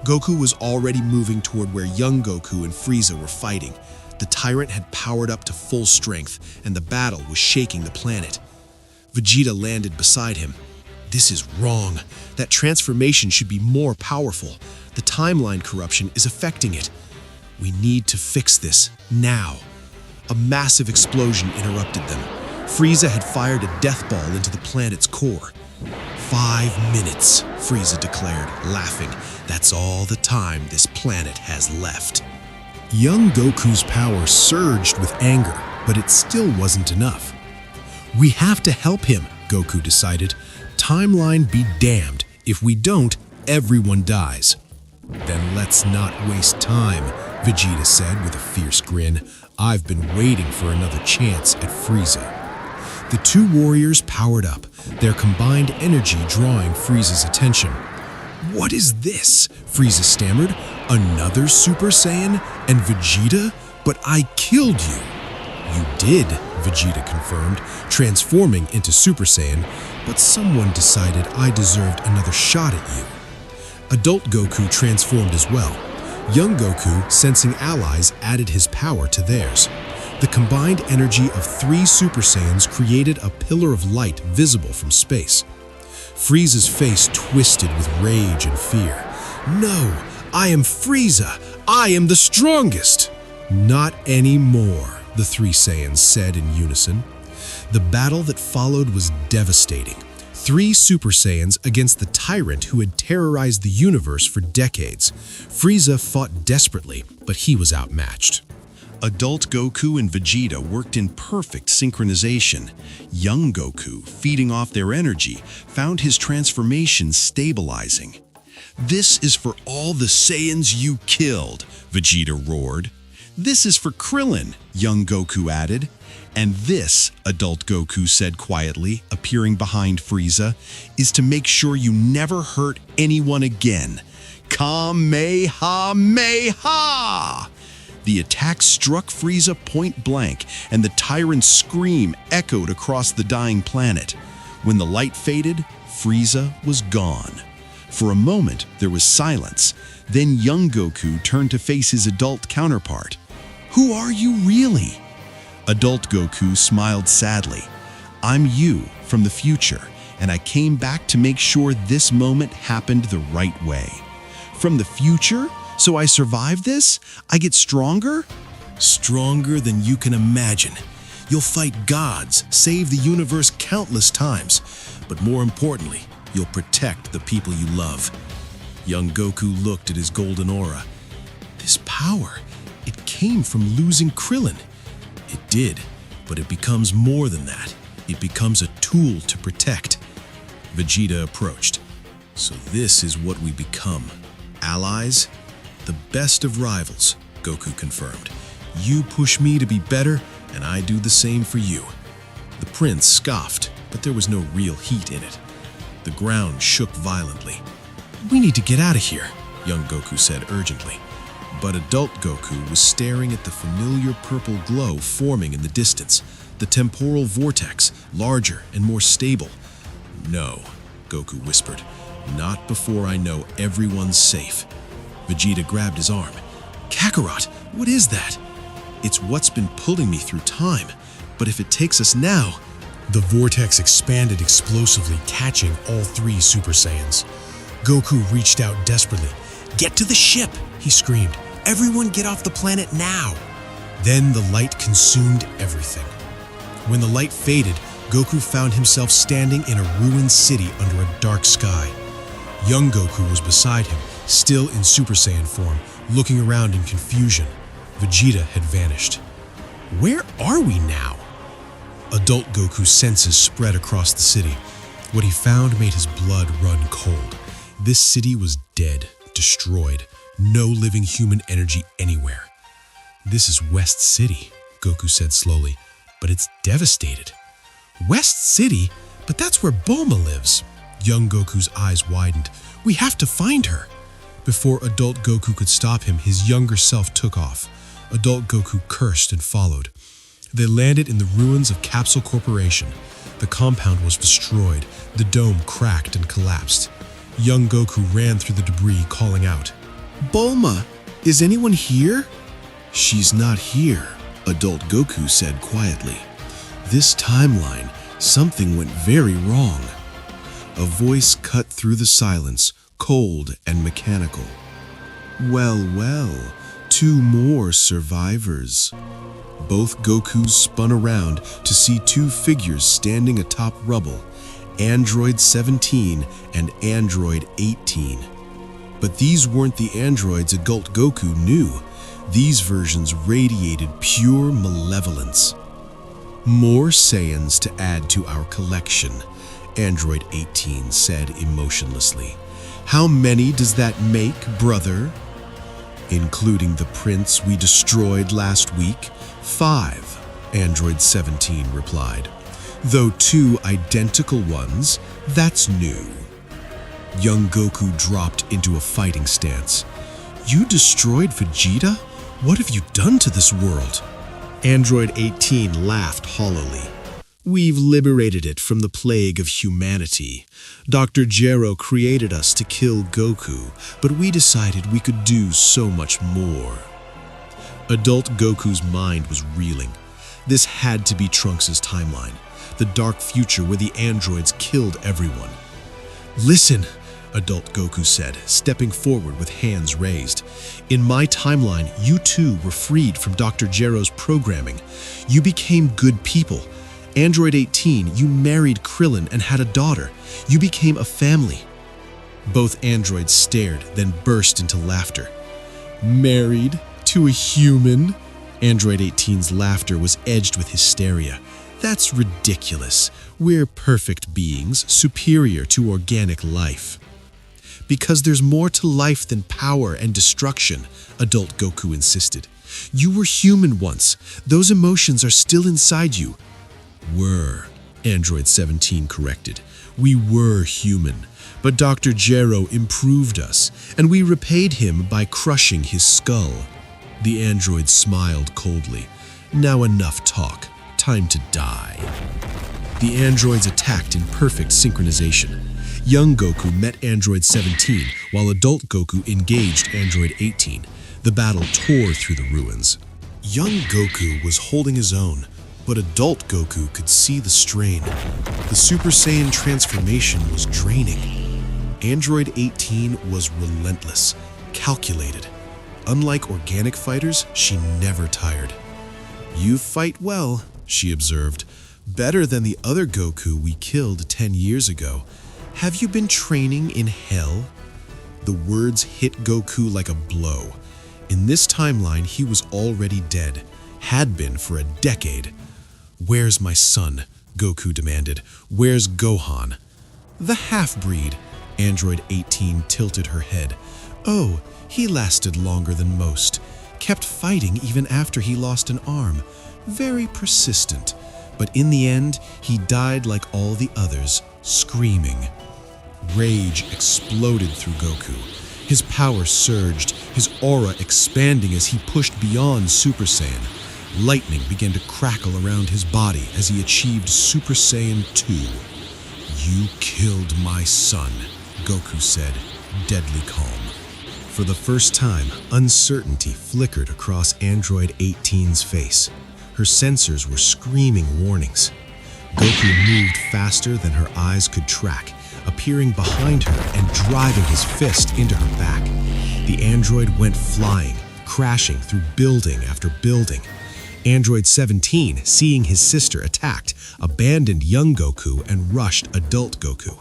Goku was already moving toward where young Goku and Frieza were fighting. The tyrant had powered up to full strength, and the battle was shaking the planet. Vegeta landed beside him. "This is wrong. That transformation should be more powerful. The timeline corruption is affecting it. We need to fix this, now." A massive explosion interrupted them. Frieza had fired a death ball into the planet's core. 5 minutes, Frieza declared, laughing. "That's all the time this planet has left." Young Goku's power surged with anger, but it still wasn't enough. We have to help him, Goku decided. Timeline be damned. If we don't, everyone dies. Then let's not waste time, Vegeta said with a fierce grin. I've been waiting for another chance at Frieza. The two warriors powered up, their combined energy drawing Frieza's attention. What is this? Frieza stammered. Another Super Saiyan? And Vegeta? But I killed you. You did, Vegeta confirmed, transforming into Super Saiyan, but someone decided I deserved another shot at you. Adult Goku transformed as well. Young Goku, sensing allies, added his power to theirs. The combined energy of 3 Super Saiyans created a pillar of light visible from space. Frieza's face twisted with rage and fear. No, I am Frieza! I am the strongest! Not anymore, the 3 Saiyans said in unison. The battle that followed was devastating. 3 Super Saiyans against the tyrant who had terrorized the universe for decades. Frieza fought desperately, but he was outmatched. Adult Goku and Vegeta worked in perfect synchronization. Young Goku, feeding off their energy, found his transformation stabilizing. This is for all the Saiyans you killed, Vegeta roared. This is for Krillin, young Goku added. And this, Adult Goku said quietly, appearing behind Frieza, is to make sure you never hurt anyone again. Kamehameha! The attack struck Frieza point blank, and the tyrant's scream echoed across the dying planet. When the light faded, Frieza was gone. For a moment, there was silence. Then young Goku turned to face his adult counterpart. Who are you really? Adult Goku smiled sadly. I'm you from the future, and I came back to make sure this moment happened the right way. From the future? So I survived this? I get stronger? Stronger than you can imagine. You'll fight gods, save the universe countless times, but more importantly, you'll protect the people you love. Young Goku looked at his golden aura. This power, it came from losing Krillin. It did, but it becomes more than that. It becomes a tool to protect. Vegeta approached. So this is what we become. Allies? The best of rivals, Goku confirmed. You push me to be better, and I do the same for you. The prince scoffed, but there was no real heat in it. The ground shook violently. We need to get out of here, young Goku said urgently. But adult Goku was staring at the familiar purple glow forming in the distance, the temporal vortex, larger and more stable. No, Goku whispered, not before I know everyone's safe. Vegeta grabbed his arm. Kakarot, what is that? It's what's been pulling me through time, but if it takes us now... The vortex expanded explosively, catching all 3 Super Saiyans. Goku reached out desperately. Get to the ship, he screamed. Everyone get off the planet now. Then the light consumed everything. When the light faded, Goku found himself standing in a ruined city under a dark sky. Young Goku was beside him, still in Super Saiyan form, looking around in confusion. Vegeta had vanished. Where are we now? Adult Goku's senses spread across the city. What he found made his blood run cold. This city was dead, destroyed. No living human energy anywhere. This is West City, Goku said slowly, but it's devastated. West City? But that's where Bulma lives. Young Goku's eyes widened. We have to find her. Before adult Goku could stop him, his younger self took off. Adult Goku cursed and followed. They landed in the ruins of Capsule Corporation. The compound was destroyed. The dome cracked and collapsed. Young Goku ran through the debris, calling out, Bulma, is anyone here? She's not here, adult Goku said quietly. This timeline, something went very wrong. A voice cut through the silence, cold and mechanical. Well, 2 more survivors. Both Gokus spun around to see 2 figures standing atop rubble, Android 17 and Android 18. But these weren't the androids adult Goku knew. These versions radiated pure malevolence. "More Saiyans to add to our collection," Android 18 said emotionlessly. "How many does that make, brother?" "Including the prince we destroyed last week, 5, Android 17 replied. "Though 2 identical ones, that's new." Young Goku dropped into a fighting stance. "You destroyed Vegeta? What have you done to this world?" Android 18 laughed hollowly. "We've liberated it from the plague of humanity. Dr. Gero created us to kill Goku, but we decided we could do so much more." Adult Goku's mind was reeling. This had to be Trunks' timeline, the dark future where the androids killed everyone. "Listen," Adult Goku said, stepping forward with hands raised. "In my timeline, you too were freed from Dr. Gero's programming. You became good people. Android 18, you married Krillin and had a daughter. You became a family." Both androids stared, then burst into laughter. "Married to a human?" Android 18's laughter was edged with hysteria. "That's ridiculous. We're perfect beings, superior to organic life." "Because there's more to life than power and destruction," Adult Goku insisted. "You were human once. Those emotions are still inside you." "Were," Android 17 corrected. "We were human, but Dr. Gero improved us, and we repaid him by crushing his skull." The android smiled coldly. "Now enough talk. Time to die." The androids attacked in perfect synchronization. Young Goku met Android 17, while Adult Goku engaged Android 18. The battle tore through the ruins. Young Goku was holding his own, but Adult Goku could see the strain. The Super Saiyan transformation was draining. Android 18 was relentless, calculated. Unlike organic fighters, she never tired. "You fight well," she observed. "Better than the other Goku we killed 10 years ago. Have you been training in hell?" The words hit Goku like a blow. In this timeline, he was already dead, had been for a decade. "Where's my son?" Goku demanded. "Where's Gohan?" "The half-breed." Android 18 tilted her head. "Oh, he lasted longer than most. Kept fighting even after he lost an arm. Very persistent. But in the end, he died like all the others, screaming." Rage exploded through Goku. His power surged, his aura expanding as he pushed beyond Super Saiyan. Lightning began to crackle around his body as he achieved Super Saiyan 2. "You killed my son," Goku said, deadly calm. For the first time, uncertainty flickered across Android 18's face. Her sensors were screaming warnings. Goku moved faster than her eyes could track, appearing behind her and driving his fist into her back. The android went flying, crashing through building after building. Android 17, seeing his sister attacked, abandoned young Goku and rushed adult Goku.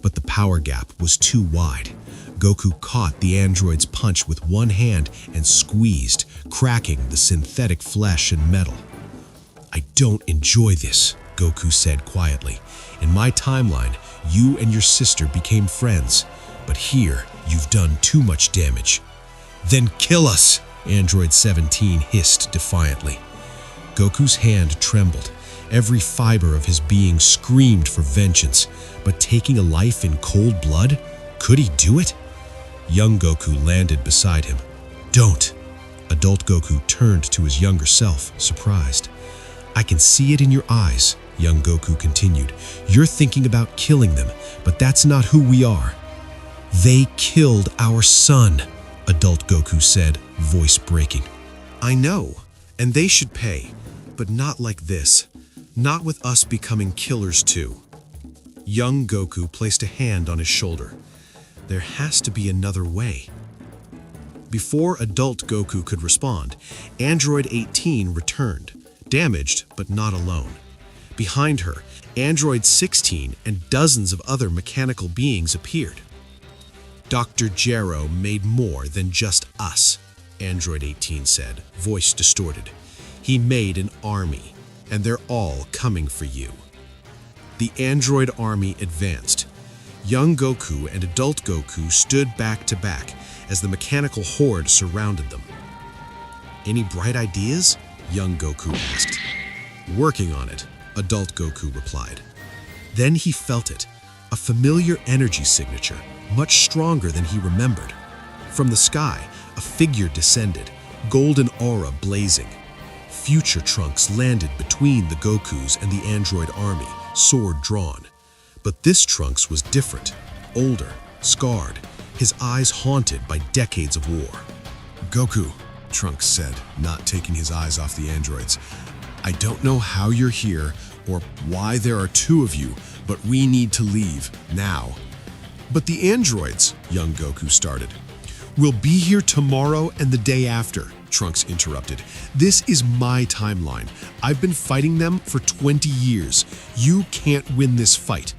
But the power gap was too wide. Goku caught the android's punch with one hand and squeezed, cracking the synthetic flesh and metal. "I don't enjoy this," Goku said quietly. "In my timeline, you and your sister became friends, but here you've done too much damage." "Then kill us," Android 17 hissed defiantly. Goku's hand trembled. Every fiber of his being screamed for vengeance, but taking a life in cold blood? Could he do it? Young Goku landed beside him. "Don't." Adult Goku turned to his younger self, surprised. "I can see it in your eyes," young Goku continued. "You're thinking about killing them, but that's not who we are." "They killed our son," Adult Goku said, voice breaking. "I know, and they should pay, but not like this. Not with us becoming killers too." Young Goku placed a hand on his shoulder. "There has to be another way." Before adult Goku could respond, Android 18 returned, damaged but not alone. Behind her, Android 16 and dozens of other mechanical beings appeared. "Dr. Gero made more than just us," Android 18 said, voice distorted. He made an army, and they're all coming for you. The android army advanced. Young Goku and adult Goku stood back to back as the mechanical horde surrounded them. Any bright ideas? Young Goku asked. Working on it, adult Goku replied. Then he felt it, a familiar energy signature, much stronger than he remembered. From the sky, a figure descended, golden aura blazing. Future Trunks landed between the Gokus and the android army, sword drawn. But this Trunks was different, older, scarred, his eyes haunted by decades of war. Goku, Trunks said, not taking his eyes off the androids. I don't know how you're here or why there are two of you, but we need to leave, now. But the androids, young Goku started. We'll be here tomorrow and the day after, Trunks interrupted. This is my timeline. I've been fighting them for 20 years. You can't win this fight.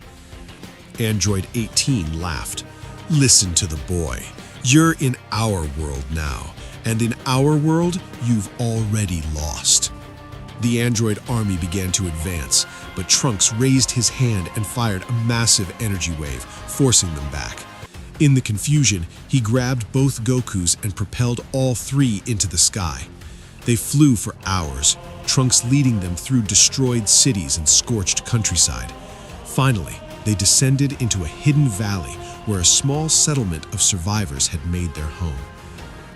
Android 18 laughed. Listen to the boy. You're in our world now, and in our world, you've already lost. The android army began to advance, but Trunks raised his hand and fired a massive energy wave, forcing them back. In the confusion, he grabbed both Gokus and propelled all three into the sky. They flew for hours, Trunks leading them through destroyed cities and scorched countryside. Finally, they descended into a hidden valley where a small settlement of survivors had made their home.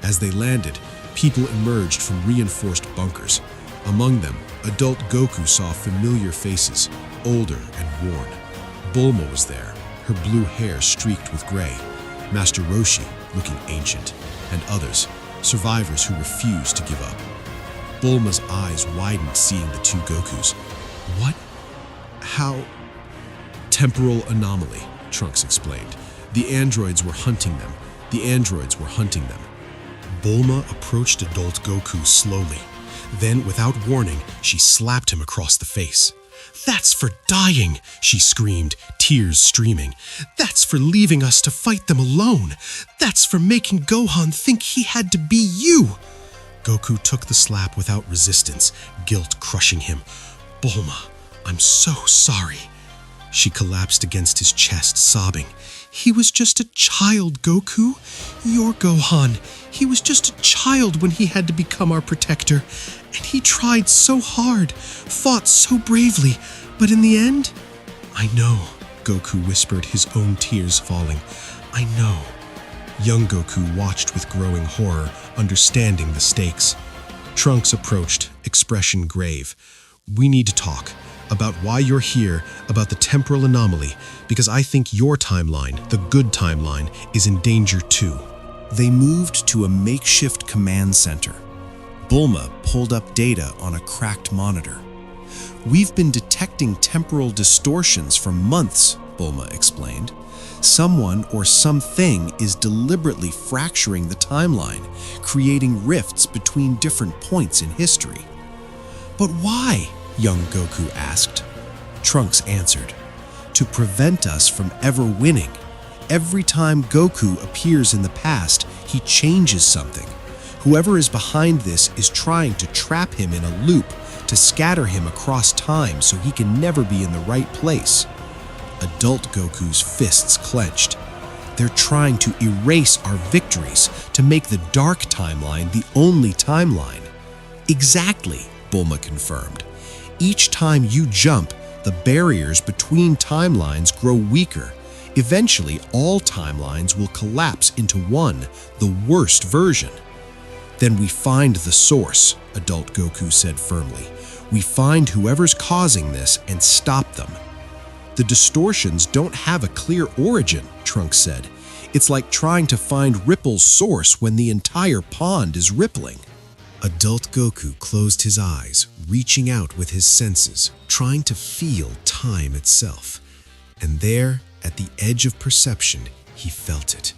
As they landed, people emerged from reinforced bunkers. Among them, adult Goku saw familiar faces, older and worn. Bulma was there, her blue hair streaked with gray, Master Roshi looking ancient, and others, survivors who refused to give up. Bulma's eyes widened seeing the two Gokus. What? How? Temporal anomaly, Trunks explained. The androids were hunting them. The androids were hunting them. Bulma approached adult Goku slowly. Then, without warning, she slapped him across the face. That's for dying, she screamed, tears streaming. That's for leaving us to fight them alone. That's for making Gohan think he had to be you. Goku took the slap without resistance, guilt crushing him. Bulma, I'm so sorry. She collapsed against his chest, sobbing. He was just a child, Goku. You're Gohan. He was just a child when he had to become our protector. And he tried so hard, fought so bravely, but in the end, I know, Goku whispered, his own tears falling. I know. Young Goku watched with growing horror, understanding the stakes. Trunks approached, expression grave. We need to talk about why you're here, about the temporal anomaly, because I think your timeline, the good timeline, is in danger too. They moved to a makeshift command center. Bulma pulled up data on a cracked monitor. We've been detecting temporal distortions for months, Bulma explained. Someone or something is deliberately fracturing the timeline, creating rifts between different points in history. But why? Young Goku asked. Trunks answered, to prevent us from ever winning. Every time Goku appears in the past, he changes something. Whoever is behind this is trying to trap him in a loop, to scatter him across time so he can never be in the right place. Adult Goku's fists clenched. They're trying to erase our victories, to make the dark timeline the only timeline. Exactly, Bulma confirmed. Each time you jump, the barriers between timelines grow weaker. Eventually, all timelines will collapse into one, the worst version. Then we find the source, adult Goku said firmly. We find whoever's causing this and stop them. The distortions don't have a clear origin, Trunks said. It's like trying to find Ripple's source when the entire pond is rippling. Adult Goku closed his eyes, reaching out with his senses, trying to feel time itself. And there, at the edge of perception, he felt it.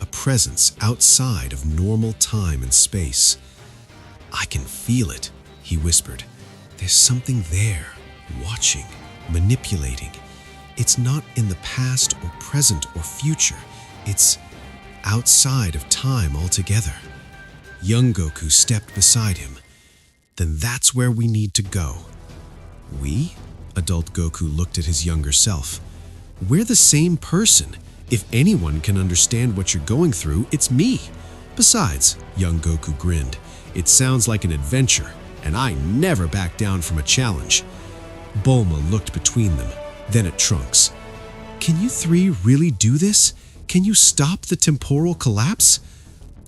A presence outside of normal time and space. I can feel it, he whispered. There's something there, watching, manipulating. It's not in the past or present or future. It's outside of time altogether. Young Goku stepped beside him. Then that's where we need to go. We? Adult Goku looked at his younger self. We're the same person. If anyone can understand what you're going through, it's me. Besides, young Goku grinned, it sounds like an adventure, and I never back down from a challenge. Bulma looked between them, then at Trunks. Can you three really do this? Can you stop the temporal collapse?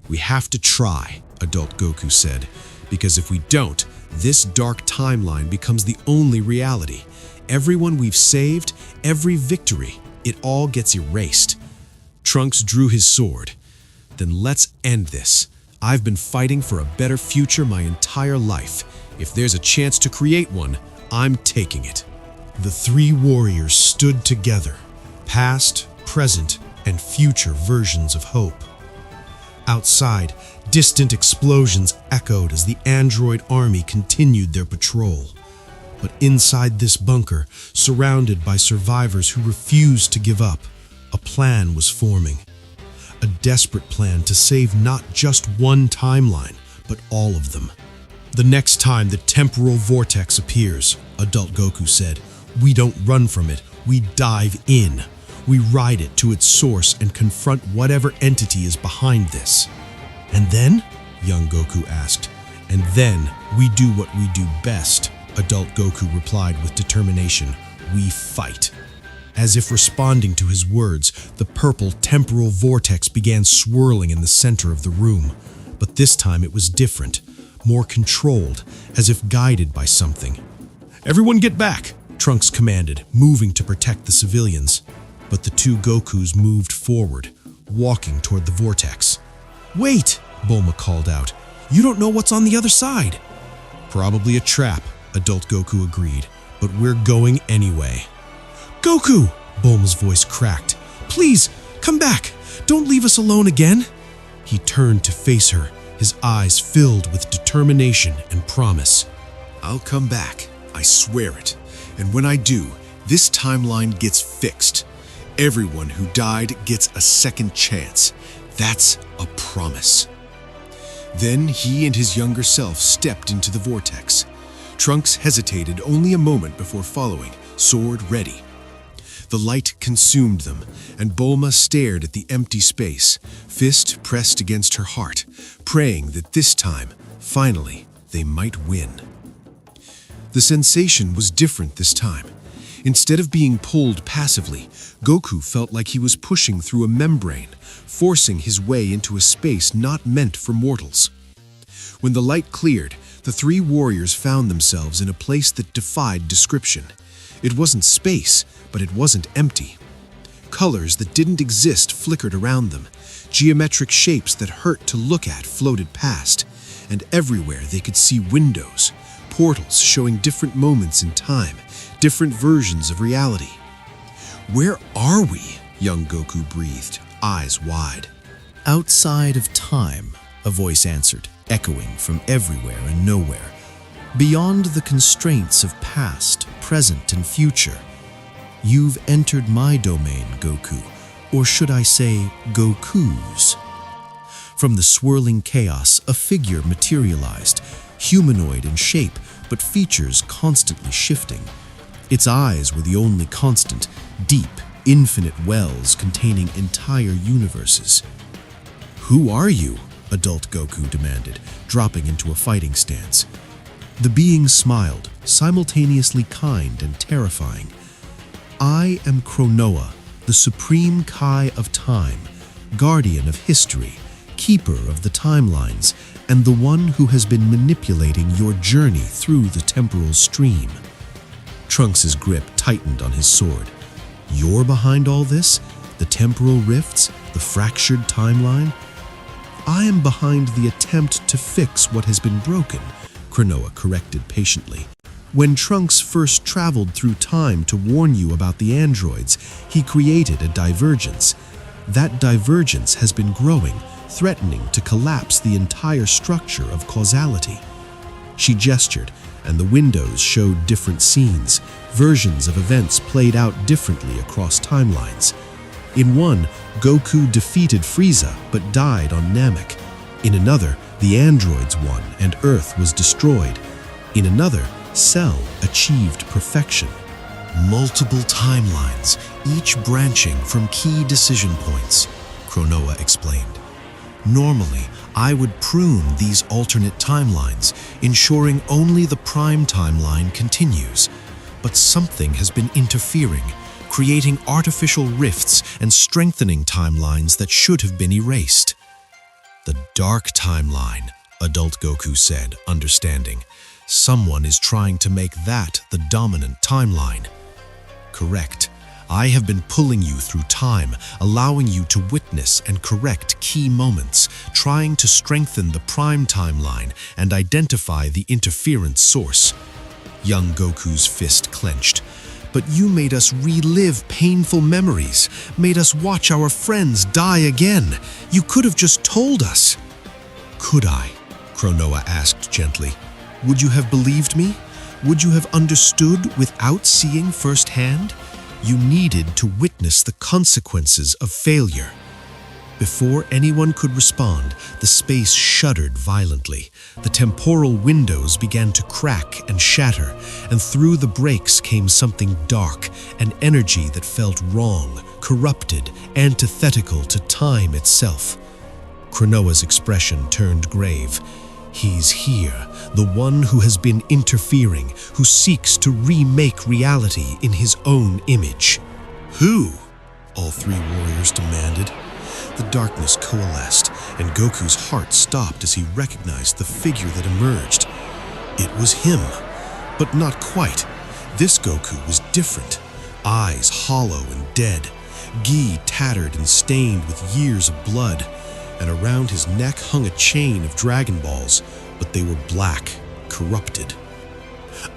We have to try, Adult Goku said, because if we don't, this dark timeline becomes the only reality. Everyone we've saved, every victory, it all gets erased. Trunks drew his sword. Then let's end this. I've been fighting for a better future my entire life. If there's a chance to create one, I'm taking it. The three warriors stood together, past, present, and future versions of hope. Outside, distant explosions echoed as the android army continued their patrol. But inside this bunker, surrounded by survivors who refused to give up, a plan was forming. A desperate plan to save not just one timeline, but all of them. The next time the temporal vortex appears, Adult Goku said, we don't run from it, we dive in. We ride it to its source and confront whatever entity is behind this. And then? Young Goku asked. And then we do what we do best, Adult Goku replied with determination. We fight. As if responding to his words, the purple temporal vortex began swirling in the center of the room. But this time it was different, more controlled, as if guided by something. Everyone get back, Trunks commanded, moving to protect the civilians. But the two Gokus moved forward, walking toward the vortex. Wait, Bulma called out. You don't know what's on the other side. Probably a trap, Adult Goku agreed, but we're going anyway. Goku! Bulma's voice cracked. Please, come back. Don't leave us alone again. He turned to face her, his eyes filled with determination and promise. I'll come back, I swear it. And when I do, this timeline gets fixed. Everyone who died gets a second chance. That's a promise. Then he and his younger self stepped into the vortex. Trunks hesitated only a moment before following, sword ready. The light consumed them, and Bulma stared at the empty space, fist pressed against her heart, praying that this time, finally, they might win. The sensation was different this time. Instead of being pulled passively, Goku felt like he was pushing through a membrane, forcing his way into a space not meant for mortals. When the light cleared, the three warriors found themselves in a place that defied description. It wasn't space, but it wasn't empty. Colors that didn't exist flickered around them. Geometric shapes that hurt to look at floated past. And everywhere they could see windows, portals showing different moments in time, different versions of reality. Where are we? Young Goku breathed, eyes wide. Outside of time, a voice answered, echoing from everywhere and nowhere. Beyond the constraints of past, present, and future. You've entered my domain, Goku, or should I say, Goku's. From the swirling chaos, a figure materialized, humanoid in shape, but features constantly shifting. Its eyes were the only constant, deep, infinite wells containing entire universes. Who are you? Adult Goku demanded, dropping into a fighting stance. The being smiled, simultaneously kind and terrifying. I am Chronoa, the supreme Kai of time, guardian of history, keeper of the timelines, and the one who has been manipulating your journey through the temporal stream. Trunks' grip tightened on his sword. You're behind all this? The temporal rifts? The fractured timeline? I am behind the attempt to fix what has been broken, Chronoa corrected patiently. When Trunks first traveled through time to warn you about the androids, he created a divergence. That divergence has been growing, threatening to collapse the entire structure of causality. She gestured, and the windows showed different scenes, versions of events played out differently across timelines. In one, Goku defeated Frieza but died on Namek. In another, the androids won and Earth was destroyed. In another, Cell achieved perfection. Multiple timelines, each branching from key decision points, Cronoa explained. Normally, I would prune these alternate timelines, ensuring only the prime timeline continues. But something has been interfering, creating artificial rifts and strengthening timelines that should have been erased. The dark timeline, adult Goku said, understanding. Someone is trying to make that the dominant timeline. Correct. I have been pulling you through time, allowing you to witness and correct key moments, trying to strengthen the prime timeline and identify the interference source. Young Goku's fist clenched. But you made us relive painful memories, made us watch our friends die again. You could have just told us. Could I? Cronoa asked gently. Would you have believed me? Would you have understood without seeing firsthand? You needed to witness the consequences of failure. Before anyone could respond, the space shuddered violently. The temporal windows began to crack and shatter, and through the breaks came something dark, an energy that felt wrong, corrupted, antithetical to time itself. Cronoa's expression turned grave. He's here, the one who has been interfering, who seeks to remake reality in his own image. Who? All three warriors demanded. The darkness coalesced, and Goku's heart stopped as he recognized the figure that emerged. It was him, but not quite. This Goku was different. Eyes hollow and dead, gi tattered and stained with years of blood, and around his neck hung a chain of Dragon Balls, but they were black, corrupted.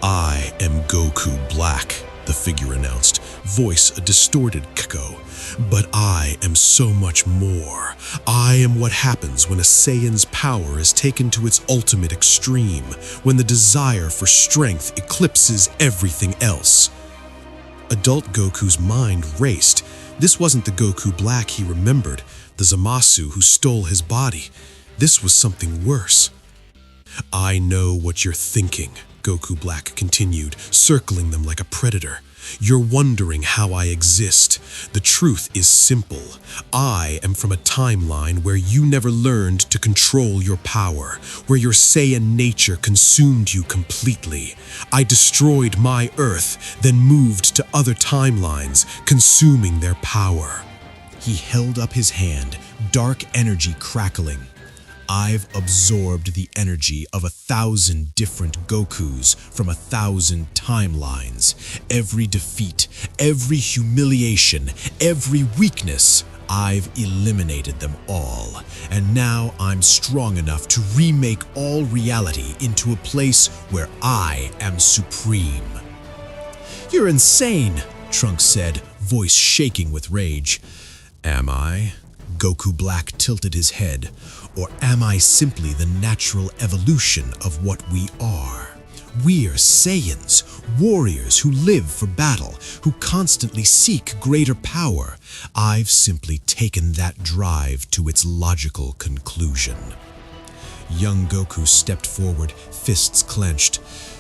I am Goku Black, the figure announced, voice a distorted Kako. But I am so much more. I am what happens when a Saiyan's power is taken to its ultimate extreme, when the desire for strength eclipses everything else. Adult Goku's mind raced. This wasn't the Goku Black he remembered, the Zamasu who stole his body. This was something worse. I know what you're thinking, Goku Black continued, circling them like a predator. You're wondering how I exist. The truth is simple. I am from a timeline where you never learned to control your power, where your Saiyan nature consumed you completely. I destroyed my Earth, then moved to other timelines, consuming their power. He held up his hand, dark energy crackling. I've absorbed the energy of 1,000 different Gokus from 1,000 timelines. Every defeat, every humiliation, every weakness, I've eliminated them all. And now I'm strong enough to remake all reality into a place where I am supreme. You're insane, Trunks said, voice shaking with rage. Am I? Goku Black tilted his head. Or am I simply the natural evolution of what we are? We're Saiyans, warriors who live for battle, who constantly seek greater power. I've simply taken that drive to its logical conclusion. Young Goku stepped forward, fists clenched.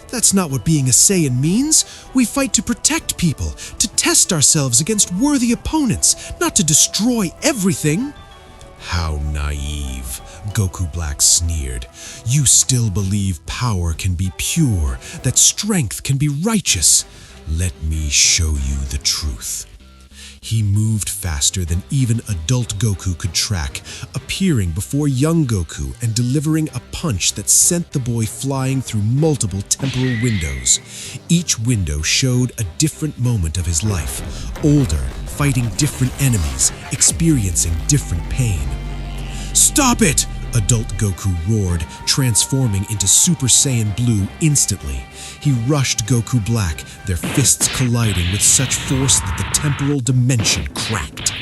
That's not what being a Saiyan means. We fight to protect people, to test ourselves against worthy opponents, not to destroy everything. How naive, Goku Black sneered. You still believe power can be pure, that strength can be righteous. Let me show you the truth. He moved faster than even adult Goku could track, appearing before young Goku and delivering a punch that sent the boy flying through multiple temporal windows. Each window showed a different moment of his life, older, fighting different enemies, experiencing different pain. Stop it! Adult Goku roared, transforming into Super Saiyan Blue instantly. He rushed Goku Black, their fists colliding with such force that the temporal dimension cracked.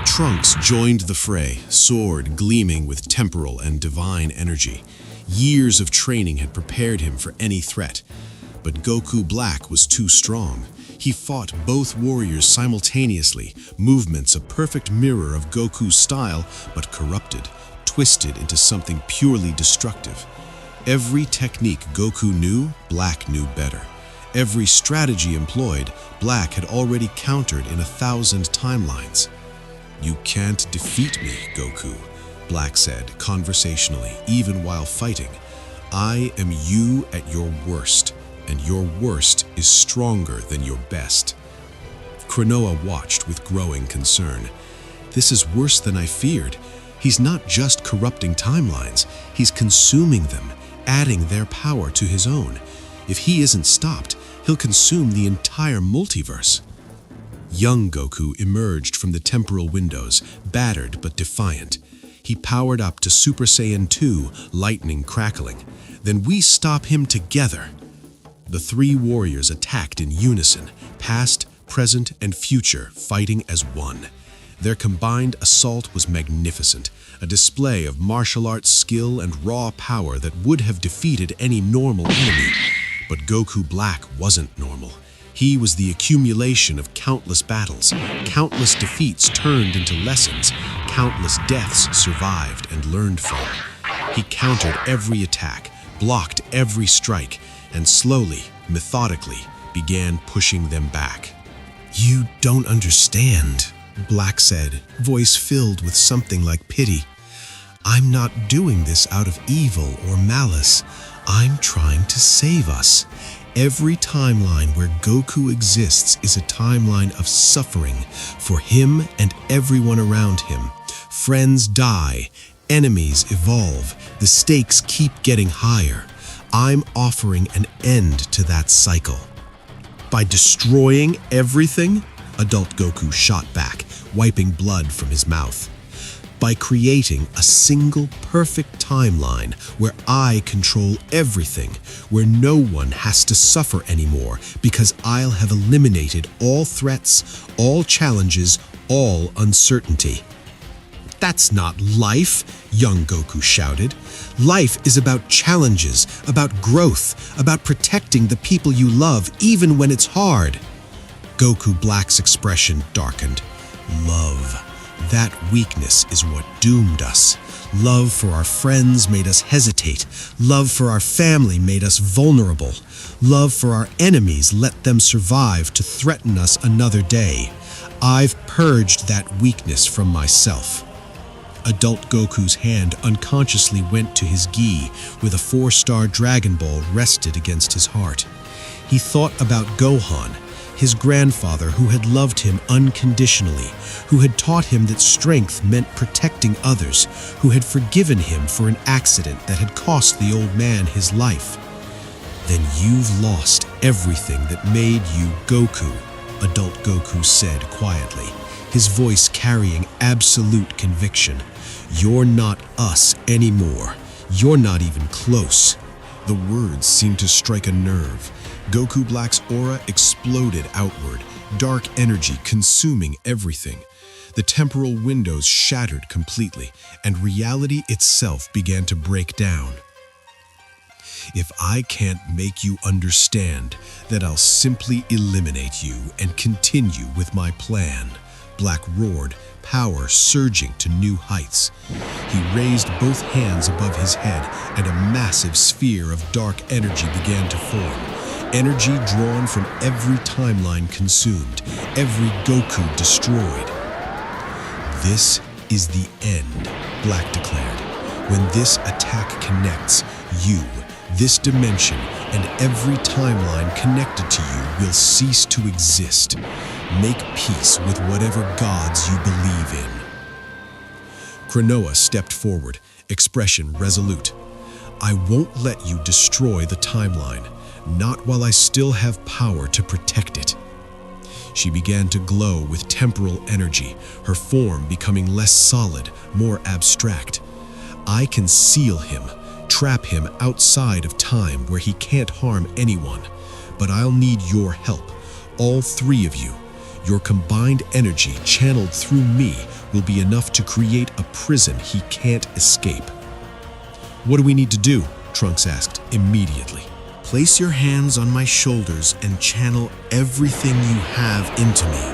Trunks joined the fray, sword gleaming with temporal and divine energy. Years of training had prepared him for any threat. But Goku Black was too strong. He fought both warriors simultaneously, movements a perfect mirror of Goku's style, but corrupted, twisted into something purely destructive. Every technique Goku knew, Black knew better. Every strategy employed, Black had already countered in 1,000 timelines. "You can't defeat me, Goku," Black said conversationally, even while fighting. "I am you at your worst, and your worst is stronger than your best." Krinoa watched with growing concern. "This is worse than I feared. He's not just corrupting timelines, he's consuming them, adding their power to his own. If he isn't stopped, he'll consume the entire multiverse." Young Goku emerged from the temporal windows, battered but defiant. He powered up to Super Saiyan 2, lightning crackling. "Then we stop him together." The three warriors attacked in unison, past, present, and future, fighting as one. Their combined assault was magnificent, a display of martial arts skill and raw power that would have defeated any normal enemy. But Goku Black wasn't normal. He was the accumulation of countless battles, countless defeats turned into lessons, countless deaths survived and learned from. He countered every attack, blocked every strike, and slowly, methodically, began pushing them back. "You don't understand," Black said, voice filled with something like pity. "I'm not doing this out of evil or malice. I'm trying to save us. Every timeline where Goku exists is a timeline of suffering for him and everyone around him. Friends die, enemies evolve, the stakes keep getting higher. I'm offering an end to that cycle." "By destroying everything?" Adult Goku shot back, wiping blood from his mouth. "By creating a single perfect timeline where I control everything, where no one has to suffer anymore because I'll have eliminated all threats, all challenges, all uncertainty." "That's not life," young Goku shouted. "Life is about challenges, about growth, about protecting the people you love even when it's hard." Goku Black's expression darkened. "Love. That weakness is what doomed us. Love for our friends made us hesitate. Love for our family made us vulnerable. Love for our enemies let them survive to threaten us another day. I've purged that weakness from myself." Adult Goku's hand unconsciously went to his gi, with a 4-star Dragon Ball rested against his heart. He thought about Gohan, his grandfather who had loved him unconditionally, who had taught him that strength meant protecting others, who had forgiven him for an accident that had cost the old man his life. "Then you've lost everything that made you Goku," Adult Goku said quietly, his voice carrying absolute conviction. "You're not us anymore. You're not even close." The words seemed to strike a nerve. Goku Black's aura exploded outward, dark energy consuming everything. The temporal windows shattered completely, and reality itself began to break down. "If I can't make you understand, then I'll simply eliminate you and continue with my plan," Black roared, power surging to new heights. He raised both hands above his head, and a massive sphere of dark energy began to form. Energy drawn from every timeline consumed, every Goku destroyed. "This is the end," Black declared. "When this attack connects, you, this dimension, and every timeline connected to you will cease to exist. Make peace with whatever gods you believe in." Krinoa stepped forward, expression resolute. "I won't let you destroy the timeline. Not while I still have power to protect it." She began to glow with temporal energy, her form becoming less solid, more abstract. "I can seal him, trap him outside of time where he can't harm anyone. But I'll need your help, all three of you. Your combined energy channeled through me will be enough to create a prison he can't escape." "What do we need to do?" Trunks asked immediately. "Place your hands on my shoulders and channel everything you have into me.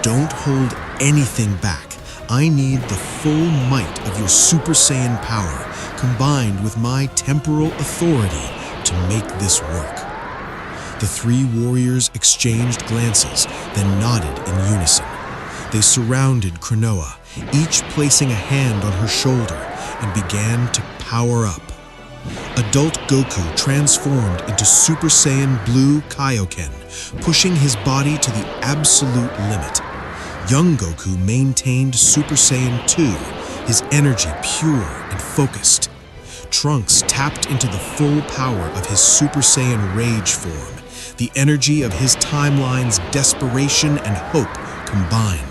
Don't hold anything back. I need the full might of your Super Saiyan power combined with my temporal authority to make this work." The three warriors exchanged glances, then nodded in unison. They surrounded Krinoa, each placing a hand on her shoulder, and began to power up. Adult Goku transformed into Super Saiyan Blue Kaioken, pushing his body to the absolute limit. Young Goku maintained Super Saiyan 2, his energy pure and focused. Trunks tapped into the full power of his Super Saiyan Rage form, the energy of his timeline's desperation and hope combined.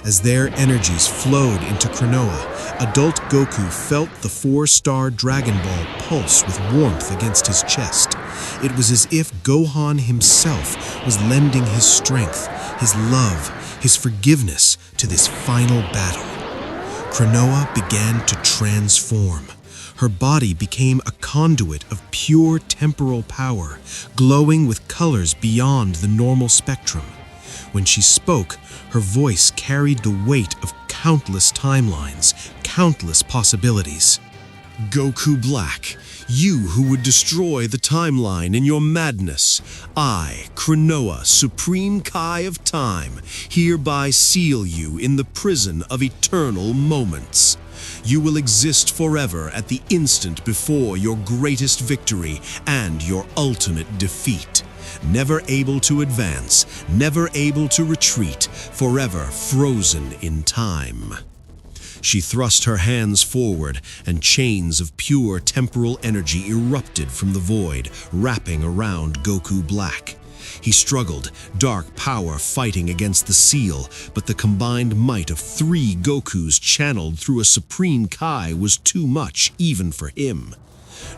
As their energies flowed into Krinoa, adult Goku felt the 4-star Dragon Ball pulse with warmth against his chest. It was as if Gohan himself was lending his strength, his love, his forgiveness to this final battle. Krinoa began to transform. Her body became a conduit of pure temporal power, glowing with colors beyond the normal spectrum. When she spoke, her voice carried the weight of countless timelines, countless possibilities. Goku Black, you who would destroy the timeline in your madness, I, Krinoa, Supreme Kai of Time, hereby seal you in the prison of eternal moments. You will exist forever at the instant before your greatest victory and your ultimate defeat. Never able to advance, never able to retreat, forever frozen in time. She thrust her hands forward, and chains of pure temporal energy erupted from the void, wrapping around Goku Black. He struggled, dark power fighting against the seal, but the combined might of 3 Gokus channeled through a Supreme Kai was too much even for him.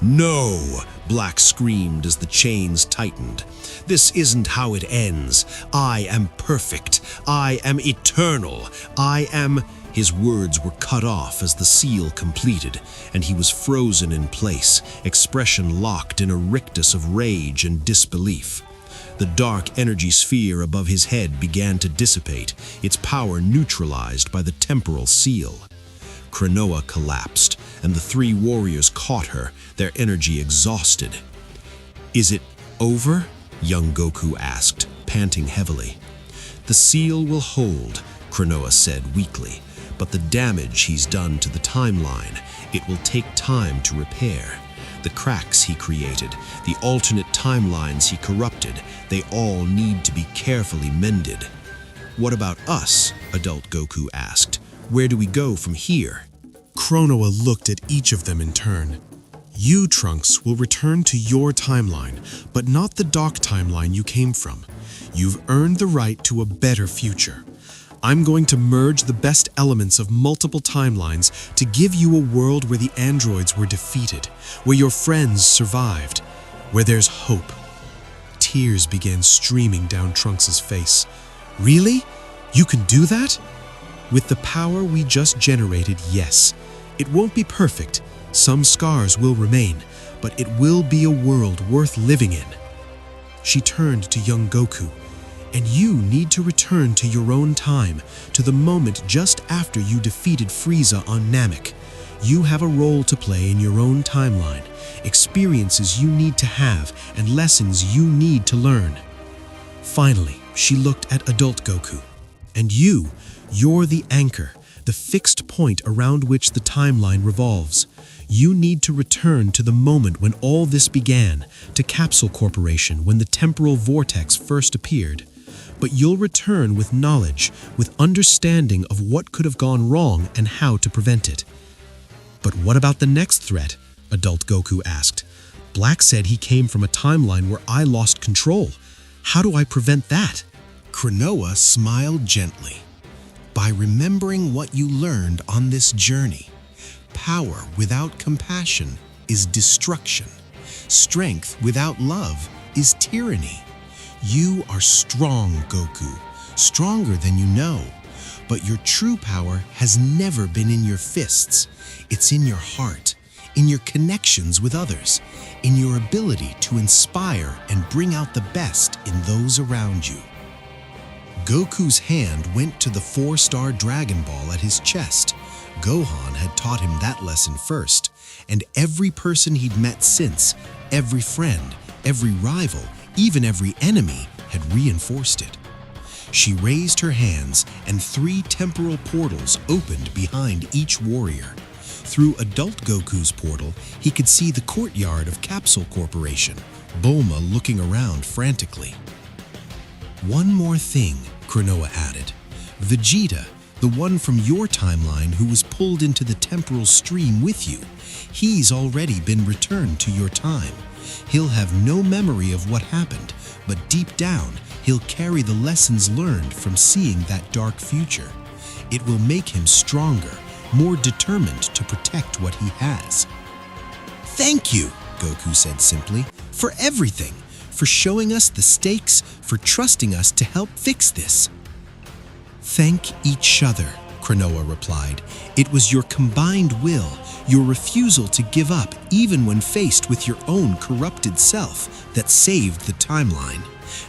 "No!" Black screamed as the chains tightened. "This isn't how it ends. I am perfect. I am eternal. I am—" His words were cut off as the seal completed, and he was frozen in place, expression locked in a rictus of rage and disbelief. The dark energy sphere above his head began to dissipate, its power neutralized by the temporal seal. Krinoa collapsed, and the 3 warriors caught her, their energy exhausted. "Is it over?" young Goku asked, panting heavily. "The seal will hold," Krinoa said weakly, "but the damage he's done to the timeline, it will take time to repair. The cracks he created, the alternate timelines he corrupted, they all need to be carefully mended." "What about us?" adult Goku asked. "Where do we go from here?" Krinoa looked at each of them in turn. "You, Trunks, will return to your timeline, but not the dark timeline you came from. You've earned the right to a better future. I'm going to merge the best elements of multiple timelines to give you a world where the androids were defeated, where your friends survived, where there's hope." Tears began streaming down Trunks' face. "Really? You can do that?" "With the power we just generated, yes. It won't be perfect. Some scars will remain, but it will be a world worth living in." She turned to young Goku. "And you need to return to your own time, to the moment just after you defeated Frieza on Namek. You have a role to play in your own timeline, experiences you need to have, and lessons you need to learn." Finally, she looked at adult Goku. "And you're the anchor, the fixed point around which the timeline revolves. You need to return to the moment when all this began, to Capsule Corporation when the temporal vortex first appeared. But you'll return with knowledge, with understanding of what could have gone wrong and how to prevent it." "But what about the next threat?" adult Goku asked. "Black said he came from a timeline where I lost control. How do I prevent that?" Krinoa smiled gently. "By remembering what you learned on this journey. Power without compassion is destruction. Strength without love is tyranny. You are strong, Goku, stronger than you know. But your true power has never been in your fists. It's in your heart, in your connections with others, in your ability to inspire and bring out the best in those around you." Goku's hand went to the 4-star Dragon Ball at his chest. Gohan had taught him that lesson first, and every person he'd met since, every friend, every rival, even every enemy, had reinforced it. She raised her hands, and 3 temporal portals opened behind each warrior. Through adult Goku's portal, he could see the courtyard of Capsule Corporation, Bulma looking around frantically. One more thing, Krinoa added. Vegeta, the one from your timeline who was pulled into the temporal stream with you, he's already been returned to your time. He'll have no memory of what happened, but deep down, he'll carry the lessons learned from seeing that dark future. It will make him stronger, more determined to protect what he has. Thank you, Goku said simply, for everything, for showing us the stakes, for trusting us to help fix this. Thank each other, Krinoa replied. It was your combined will, your refusal to give up even when faced with your own corrupted self, that saved the timeline.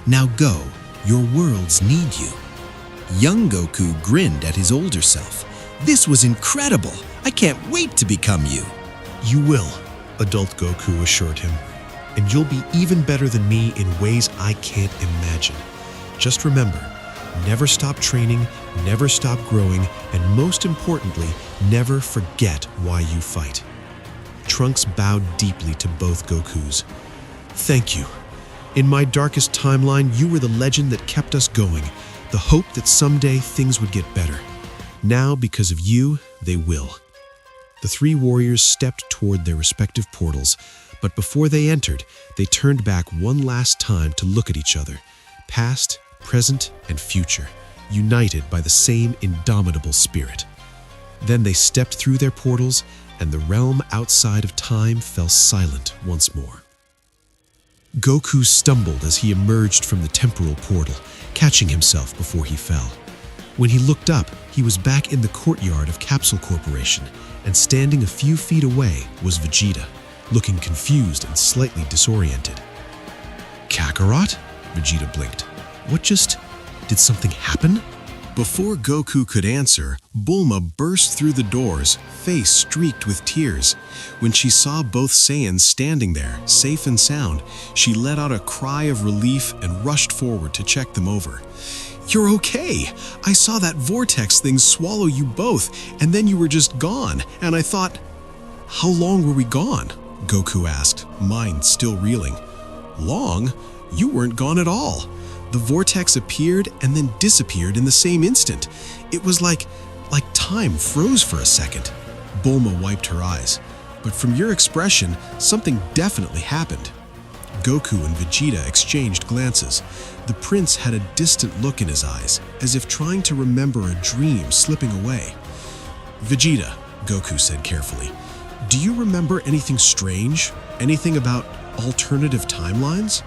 Now go, your worlds need you. Young Goku grinned at his older self. This was incredible! I can't wait to become you! You will, adult Goku assured him. And you'll be even better than me in ways I can't imagine. Just remember, never stop training, never stop growing, and most importantly, never forget why you fight. Trunks bowed deeply to both Gokus. Thank you. In my darkest timeline, you were the legend that kept us going, the hope that someday things would get better. Now, because of you, they will. The 3 warriors stepped toward their respective portals, but before they entered, they turned back one last time to look at each other, past, present, and future, united by the same indomitable spirit. Then they stepped through their portals, and the realm outside of time fell silent once more. Goku stumbled as he emerged from the temporal portal, catching himself before he fell. When he looked up, he was back in the courtyard of Capsule Corporation, and standing a few feet away was Vegeta, looking confused and slightly disoriented. Kakarot? Vegeta blinked. Did something happen? Before Goku could answer, Bulma burst through the doors, face streaked with tears. When she saw both Saiyans standing there, safe and sound, she let out a cry of relief and rushed forward to check them over. You're okay! I saw that Vortex thing swallow you both, and then you were just gone, and I thought... How long were we gone? Goku asked, mind still reeling. Long? You weren't gone at all. The Vortex appeared and then disappeared in the same instant. It was like time froze for a second. Bulma wiped her eyes. But from your expression, something definitely happened. Goku and Vegeta exchanged glances. The prince had a distant look in his eyes, as if trying to remember a dream slipping away. Vegeta, Goku said carefully, do you remember anything strange? Anything about alternative timelines?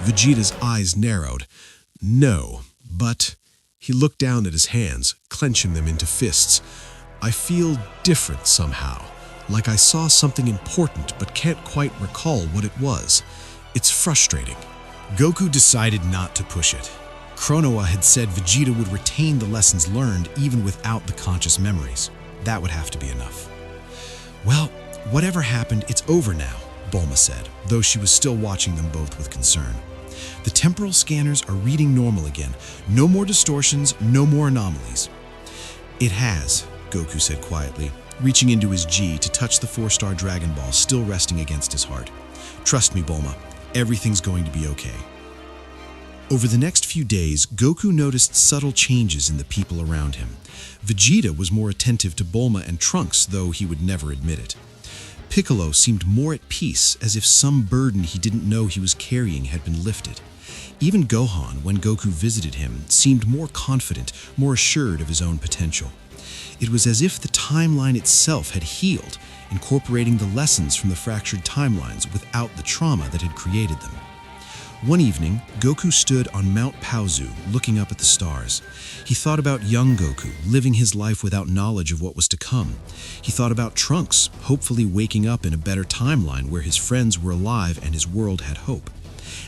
Vegeta's eyes narrowed. No, but... He looked down at his hands, clenching them into fists. I feel different somehow, like I saw something important but can't quite recall what it was. It's frustrating. Goku decided not to push it. Krinoa had said Vegeta would retain the lessons learned even without the conscious memories. That would have to be enough. Well, whatever happened, it's over now, Bulma said, though she was still watching them both with concern. The temporal scanners are reading normal again. No more distortions, no more anomalies. It has, Goku said quietly, reaching into his G to touch the 4-star Dragon Ball still resting against his heart. Trust me, Bulma, everything's going to be okay. Over the next few days, Goku noticed subtle changes in the people around him. Vegeta was more attentive to Bulma and Trunks, though he would never admit it. Piccolo seemed more at peace, as if some burden he didn't know he was carrying had been lifted. Even Gohan, when Goku visited him, seemed more confident, more assured of his own potential. It was as if the timeline itself had healed, incorporating the lessons from the fractured timelines without the trauma that had created them. One evening, Goku stood on Mount Paozu, looking up at the stars. He thought about young Goku, living his life without knowledge of what was to come. He thought about Trunks, hopefully waking up in a better timeline where his friends were alive and his world had hope.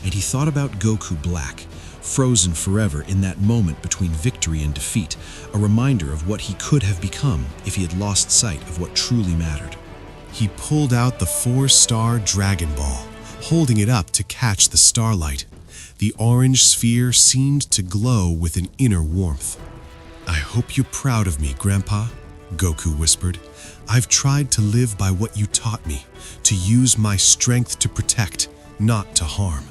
And he thought about Goku Black, frozen forever in that moment between victory and defeat, a reminder of what he could have become if he had lost sight of what truly mattered. He pulled out the 4-star Dragon Ball, holding it up to catch the starlight. The orange sphere seemed to glow with an inner warmth. "I hope you're proud of me, Grandpa," Goku whispered. "I've tried to live by what you taught me, to use my strength to protect, not to harm,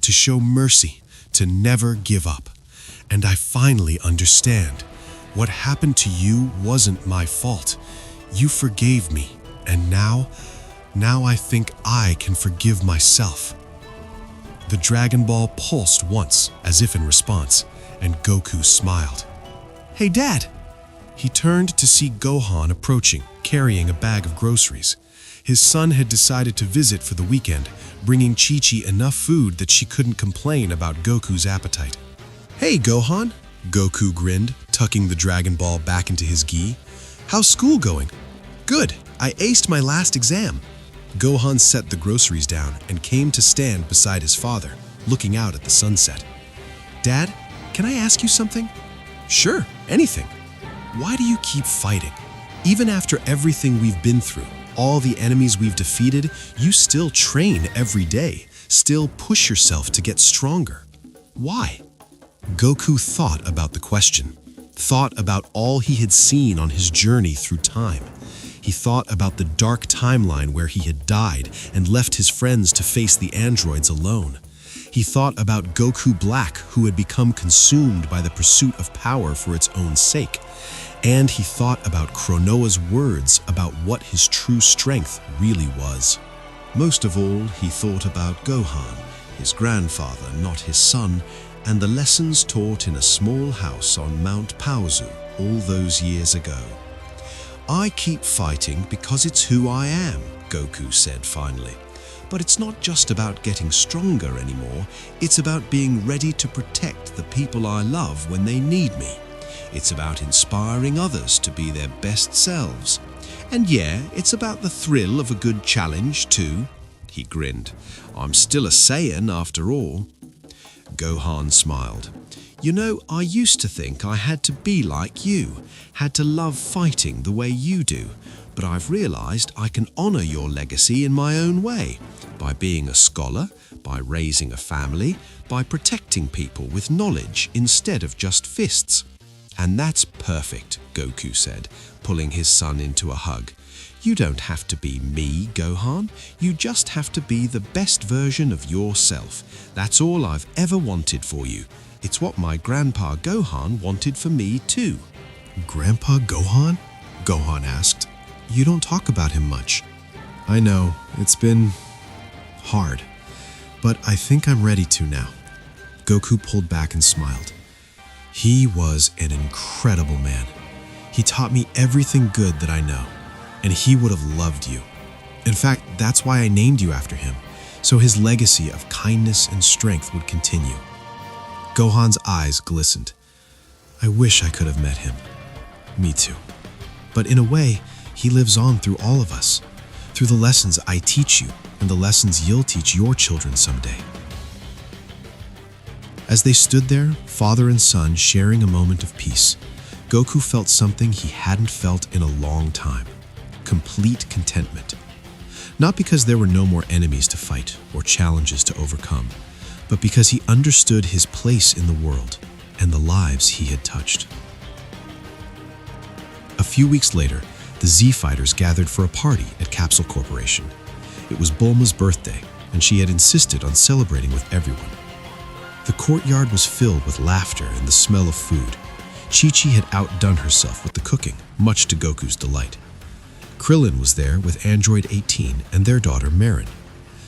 to show mercy, to never give up. And I finally understand. What happened to you wasn't my fault. You forgave me, and now I think I can forgive myself." The Dragon Ball pulsed once, as if in response, and Goku smiled. "Hey, Dad!" He turned to see Gohan approaching, carrying a bag of groceries. His son had decided to visit for the weekend, bringing Chi-Chi enough food that she couldn't complain about Goku's appetite. "Hey, Gohan!" Goku grinned, tucking the Dragon Ball back into his gi. "How's school going?" "Good! I aced my last exam." Gohan set the groceries down and came to stand beside his father, looking out at the sunset. "Dad, can I ask you something?" "Sure, anything." "Why do you keep fighting? Even after everything we've been through, all the enemies we've defeated, you still train every day, still push yourself to get stronger. Why?" Goku thought about the question, thought about all he had seen on his journey through time. He thought about the dark timeline where he had died and left his friends to face the androids alone. He thought about Goku Black, who had become consumed by the pursuit of power for its own sake. And he thought about Kronoa's words about what his true strength really was. Most of all, he thought about Gohan, his grandfather, not his son, and the lessons taught in a small house on Mount Paozu all those years ago. "I keep fighting because it's who I am," Goku said finally. "But it's not just about getting stronger anymore, it's about being ready to protect the people I love when they need me. It's about inspiring others to be their best selves. And yeah, it's about the thrill of a good challenge too." He grinned. "I'm still a Saiyan after all." Gohan smiled. "You know, I used to think I had to be like you, had to love fighting the way you do, but I've realized I can honor your legacy in my own way, by being a scholar, by raising a family, by protecting people with knowledge instead of just fists." "And that's perfect," Goku said, pulling his son into a hug. "You don't have to be me, Gohan. You just have to be the best version of yourself. That's all I've ever wanted for you. It's what my grandpa Gohan wanted for me too." "Grandpa Gohan?" Gohan asked. "You don't talk about him much." "I know, it's been hard, but I think I'm ready to now." Goku pulled back and smiled. "He was an incredible man. He taught me everything good that I know, and he would have loved you. In fact, that's why I named you after him, so his legacy of kindness and strength would continue." Gohan's eyes glistened. "I wish I could have met him." "Me too. But in a way, he lives on through all of us, through the lessons I teach you and the lessons you'll teach your children someday." As they stood there, father and son sharing a moment of peace, Goku felt something he hadn't felt in a long time: complete contentment. Not because there were no more enemies to fight or challenges to overcome, but because he understood his place in the world and the lives he had touched. A few weeks later, the Z-Fighters gathered for a party at Capsule Corporation. It was Bulma's birthday, and she had insisted on celebrating with everyone. The courtyard was filled with laughter and the smell of food. Chi-Chi had outdone herself with the cooking, much to Goku's delight. Krillin was there with Android 18 and their daughter Marin.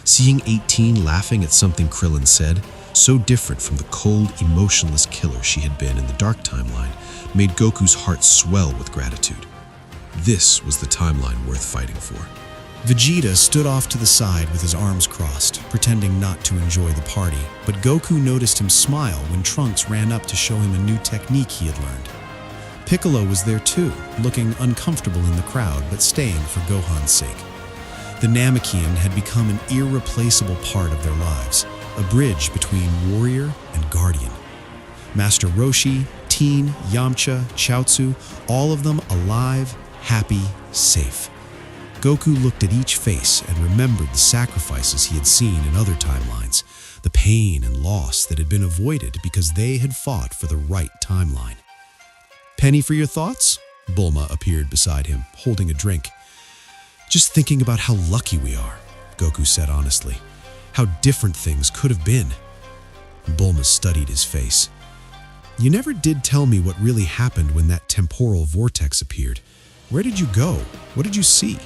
Seeing 18 laughing at something Krillin said, so different from the cold, emotionless killer she had been in the Dark Timeline, made Goku's heart swell with gratitude. This was the timeline worth fighting for. Vegeta stood off to the side with his arms crossed, pretending not to enjoy the party, but Goku noticed him smile when Trunks ran up to show him a new technique he had learned. Piccolo was there too, looking uncomfortable in the crowd but staying for Gohan's sake. The Namekian had become an irreplaceable part of their lives, a bridge between warrior and guardian. Master Roshi, Teen, Yamcha, Chaozu, all of them alive, happy, safe. Goku looked at each face and remembered the sacrifices he had seen in other timelines, the pain and loss that had been avoided because they had fought for the right timeline. "Penny for your thoughts?" Bulma appeared beside him, holding a drink. "Just thinking about how lucky we are," Goku said honestly. "How different things could have been." Bulma studied his face. "You never did tell me what really happened when that temporal vortex appeared. Where did you go? What did you see?"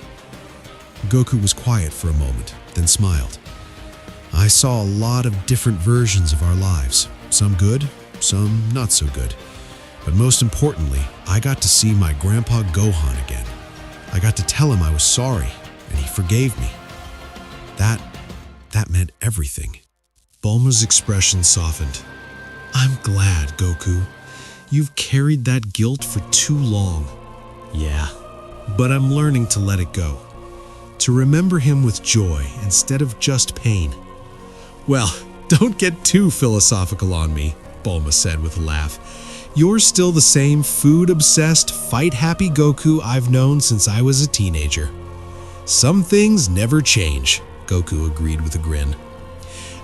Goku was quiet for a moment, then smiled. "I saw a lot of different versions of our lives, some good, some not so good. But most importantly, I got to see my grandpa Gohan again. I got to tell him I was sorry, and he forgave me. That meant everything." Bulma's expression softened. "I'm glad, Goku. You've carried that guilt for too long." "Yeah, but I'm learning to let it go. To remember him with joy instead of just pain." "Well, don't get too philosophical on me," Bulma said with a laugh. "You're still the same food-obsessed, fight-happy Goku I've known since I was a teenager." "Some things never change," Goku agreed with a grin.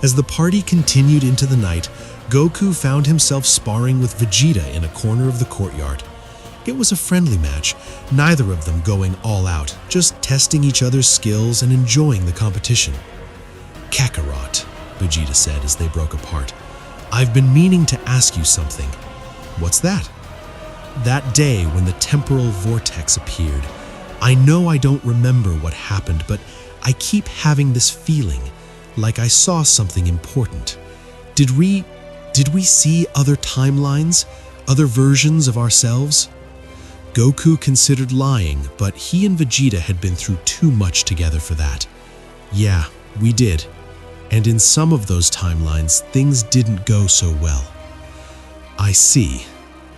As the party continued into the night, Goku found himself sparring with Vegeta in a corner of the courtyard. It was a friendly match, neither of them going all out, just testing each other's skills and enjoying the competition. "Kakarot," Vegeta said as they broke apart, "I've been meaning to ask you something." "What's that?" "That day when the temporal vortex appeared. I know I don't remember what happened, but I keep having this feeling, like I saw something important. Did we see other timelines, other versions of ourselves?" Goku considered lying, but he and Vegeta had been through too much together for that. "Yeah, we did. And in some of those timelines, things didn't go so well." "I see."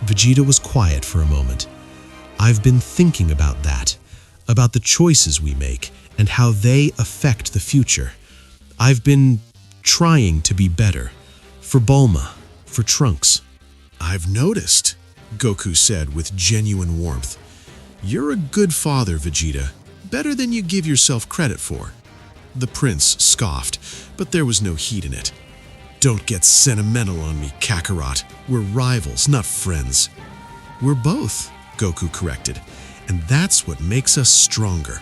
Vegeta was quiet for a moment. "I've been thinking about that, about the choices we make and how they affect the future. I've been trying to be better. For Bulma, for Trunks." "I've noticed," Goku said with genuine warmth. "You're a good father, Vegeta. Better than you give yourself credit for." The prince scoffed, but there was no heat in it. "Don't get sentimental on me, Kakarot. We're rivals, not friends." "We're both," Goku corrected, "and that's what makes us stronger."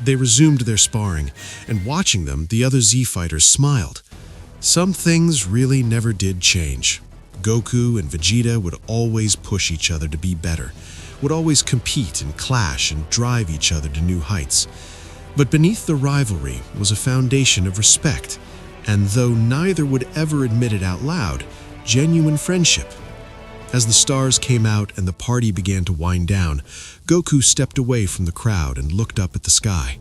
They resumed their sparring, and watching them, the other Z-fighters smiled. Some things really never did change. Goku and Vegeta would always push each other to be better, would always compete and clash and drive each other to new heights. But beneath the rivalry was a foundation of respect, and though neither would ever admit it out loud, genuine friendship. As the stars came out and the party began to wind down, Goku stepped away from the crowd and looked up at the sky.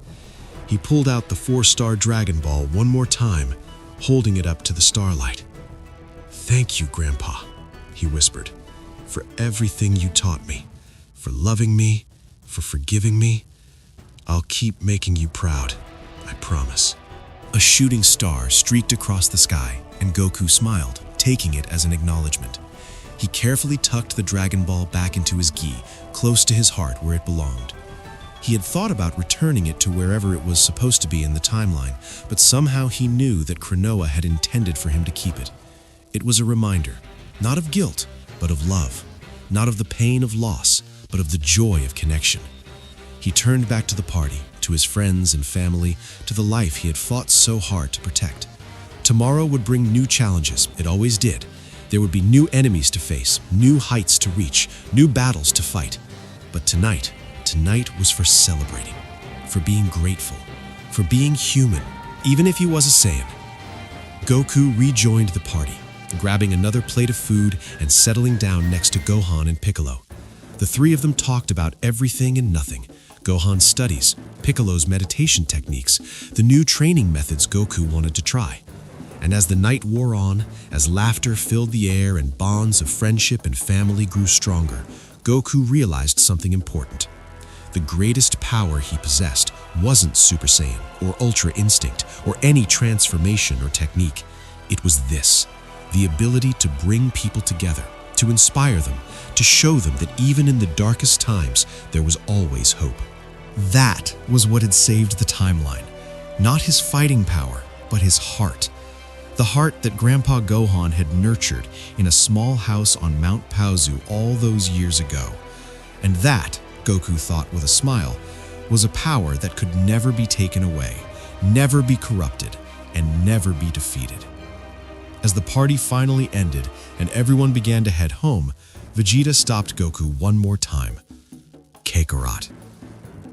He pulled out the 4-star Dragon Ball one more time, holding it up to the starlight. "Thank you, Grandpa," he whispered, "for everything you taught me, for loving me, for forgiving me. I'll keep making you proud, I promise." A shooting star streaked across the sky, and Goku smiled, taking it as an acknowledgement. He carefully tucked the Dragon Ball back into his gi, close to his heart where it belonged. He had thought about returning it to wherever it was supposed to be in the timeline, but somehow he knew that Krinoa had intended for him to keep it. It was a reminder, not of guilt, but of love, not of the pain of loss, but of the joy of connection. He turned back to the party, to his friends and family, to the life he had fought so hard to protect. Tomorrow would bring new challenges, it always did. There would be new enemies to face, new heights to reach, new battles to fight. But tonight was for celebrating, for being grateful, for being human, even if he was a Saiyan. Goku rejoined the party, grabbing another plate of food and settling down next to Gohan and Piccolo. The three of them talked about everything and nothing. Gohan's studies, Piccolo's meditation techniques, the new training methods Goku wanted to try. And as the night wore on, as laughter filled the air and bonds of friendship and family grew stronger, Goku realized something important. The greatest power he possessed wasn't Super Saiyan or Ultra Instinct or any transformation or technique. It was this, the ability to bring people together, to inspire them, to show them that even in the darkest times, there was always hope. That was what had saved the timeline. Not his fighting power, but his heart. The heart that Grandpa Gohan had nurtured in a small house on Mount Paozu all those years ago. And that, Goku thought with a smile, was a power that could never be taken away, never be corrupted, and never be defeated. As the party finally ended and everyone began to head home, Vegeta stopped Goku one more time. Kakarot.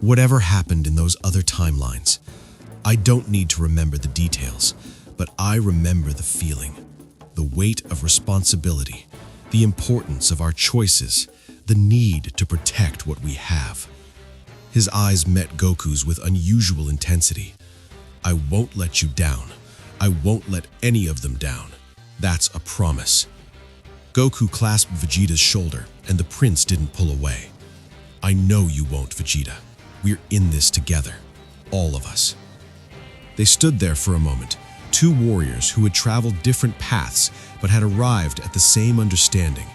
Whatever happened in those other timelines, I don't need to remember the details, but I remember the feeling, the weight of responsibility, the importance of our choices, the need to protect what we have. His eyes met Goku's with unusual intensity. I won't let you down. I won't let any of them down. That's a promise. Goku clasped Vegeta's shoulder, and the prince didn't pull away. I know you won't, Vegeta. We're in this together, all of us. They stood there for a moment, two warriors who had traveled different paths but had arrived at the same understanding,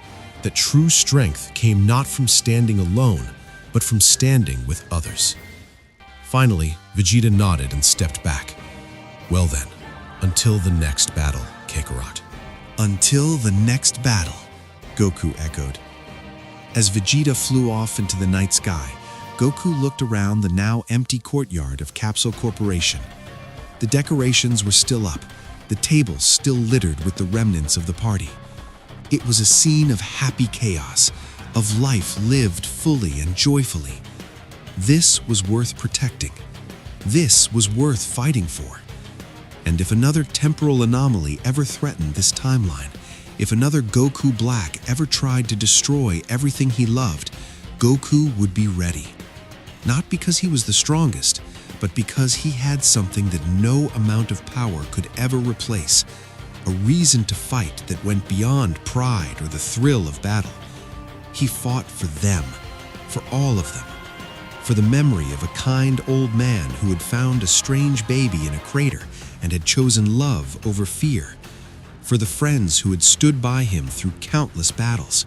that true strength came not from standing alone, but from standing with others. Finally, Vegeta nodded and stepped back. Well then, until the next battle, Kakarot. Until the next battle, Goku echoed. As Vegeta flew off into the night sky, Goku looked around the now empty courtyard of Capsule Corporation. The decorations were still up, the tables still littered with the remnants of the party. It was a scene of happy chaos, of life lived fully and joyfully. This was worth protecting. This was worth fighting for. And if another temporal anomaly ever threatened this timeline, if another Goku Black ever tried to destroy everything he loved, Goku would be ready. Not because he was the strongest, but because he had something that no amount of power could ever replace, a reason to fight that went beyond pride or the thrill of battle. He fought for them, for all of them, for the memory of a kind old man who had found a strange baby in a crater and had chosen love over fear, for the friends who had stood by him through countless battles,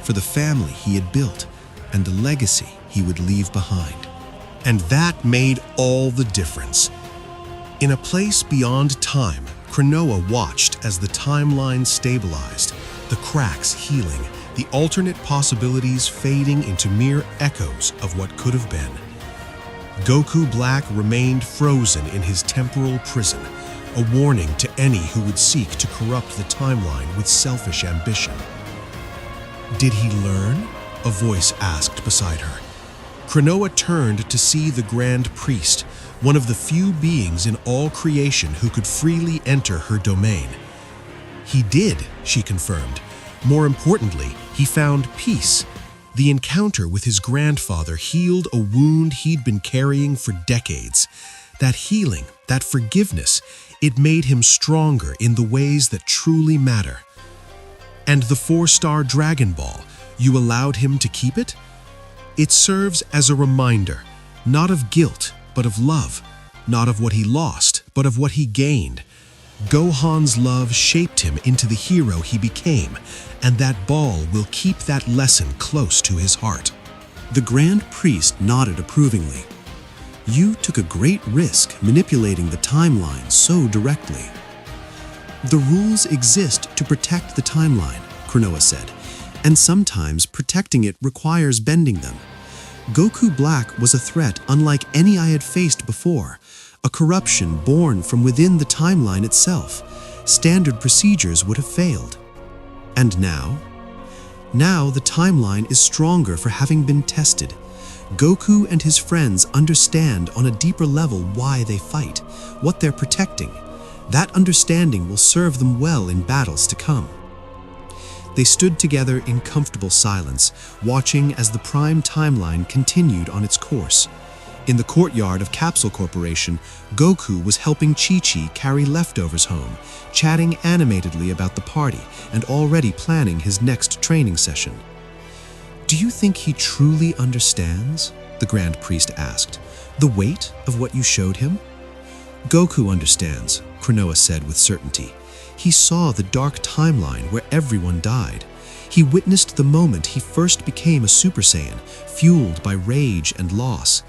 for the family he had built, and the legacy he would leave behind. And that made all the difference. In a place beyond time, Krinoa watched as the timeline stabilized, the cracks healing, the alternate possibilities fading into mere echoes of what could have been. Goku Black remained frozen in his temporal prison, a warning to any who would seek to corrupt the timeline with selfish ambition. Did he learn? A voice asked beside her. Krinoa turned to see the Grand Priest, one of the few beings in all creation who could freely enter her domain. He did, she confirmed. More importantly, he found peace. The encounter with his grandfather healed a wound he'd been carrying for decades. That healing, that forgiveness, it made him stronger in the ways that truly matter. And the 4-star Dragon Ball, you allowed him to keep it? It serves as a reminder, not of guilt, but of love, not of what he lost, but of what he gained. Gohan's love shaped him into the hero he became, and that ball will keep that lesson close to his heart. The Grand Priest nodded approvingly. You took a great risk manipulating the timeline so directly. The rules exist to protect the timeline, Krinoa said, and sometimes protecting it requires bending them. Goku Black was a threat unlike any I had faced before, a corruption born from within the timeline itself. Standard procedures would have failed. And now? Now the timeline is stronger for having been tested. Goku and his friends understand on a deeper level why they fight, what they're protecting. That understanding will serve them well in battles to come. They stood together in comfortable silence, watching as the Prime Timeline continued on its course. In the courtyard of Capsule Corporation, Goku was helping Chi-Chi carry leftovers home, chatting animatedly about the party and already planning his next training session. "Do you think he truly understands?" the Grand Priest asked. "The weight of what you showed him?" "Goku understands," Krinoa said with certainty. He saw the dark timeline where everyone died. He witnessed the moment he first became a Super Saiyan, fueled by rage and loss.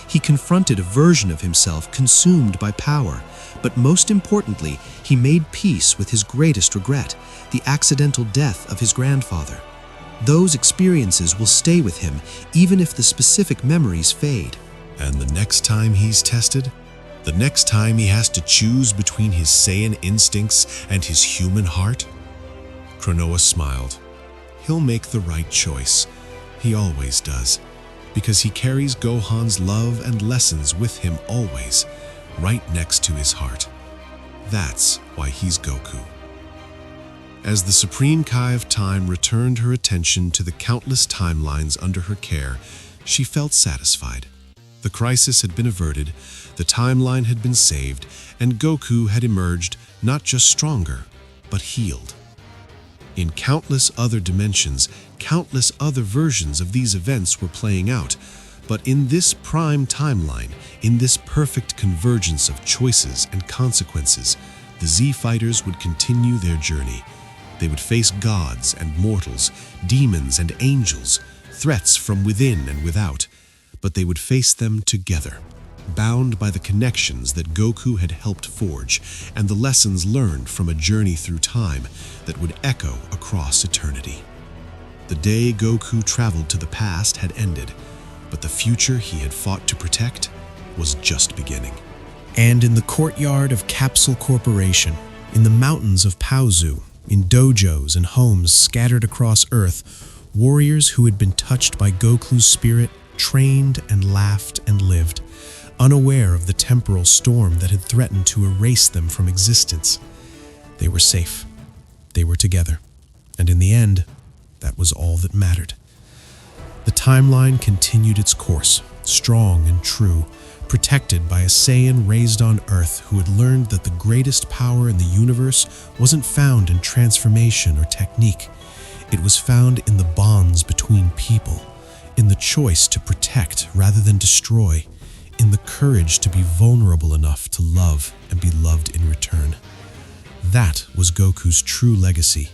He confronted a version of himself consumed by power, but most importantly, he made peace with his greatest regret, the accidental death of his grandfather. Those experiences will stay with him even if the specific memories fade. And the next time he's tested? The next time he has to choose between his Saiyan instincts and his human heart? Cronoa smiled. He'll make the right choice. He always does. Because he carries Gohan's love and lessons with him always, right next to his heart. That's why he's Goku. As the Supreme Kai of Time returned her attention to the countless timelines under her care, she felt satisfied. The crisis had been averted, the timeline had been saved, and Goku had emerged not just stronger, but healed. In countless other dimensions, countless other versions of these events were playing out, but in this prime timeline, in this perfect convergence of choices and consequences, the Z-Fighters would continue their journey. They would face gods and mortals, demons and angels, threats from within and without, but they would face them together, bound by the connections that Goku had helped forge and the lessons learned from a journey through time that would echo across eternity. The day Goku traveled to the past had ended, but the future he had fought to protect was just beginning. And in the courtyard of Capsule Corporation, in the mountains of Paozu, in dojos and homes scattered across Earth, warriors who had been touched by Goku's spirit trained and laughed and lived, unaware of the temporal storm that had threatened to erase them from existence. They were safe. They were together. And in the end, that was all that mattered. The timeline continued its course, strong and true, protected by a Saiyan raised on Earth who had learned that the greatest power in the universe wasn't found in transformation or technique. It was found in the bonds between people, in the choice to protect rather than destroy, in the courage to be vulnerable enough to love and be loved in return. That was Goku's true legacy,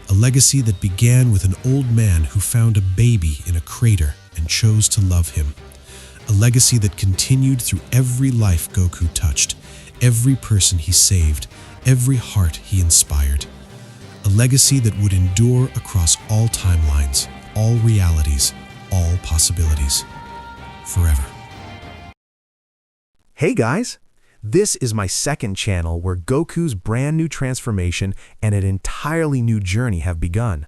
a legacy that began with an old man who found a baby in a crater and chose to love him, a legacy that continued through every life Goku touched, every person he saved, every heart he inspired, a legacy that would endure across all timelines, all realities, all possibilities, forever. Hey guys! This is my second channel where Goku's brand new transformation and an entirely new journey have begun.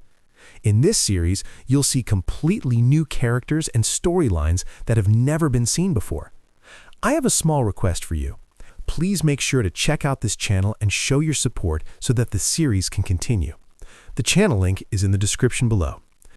In this series, you'll see completely new characters and storylines that have never been seen before. I have a small request for you. Please make sure to check out this channel and show your support so that the series can continue. The channel link is in the description below.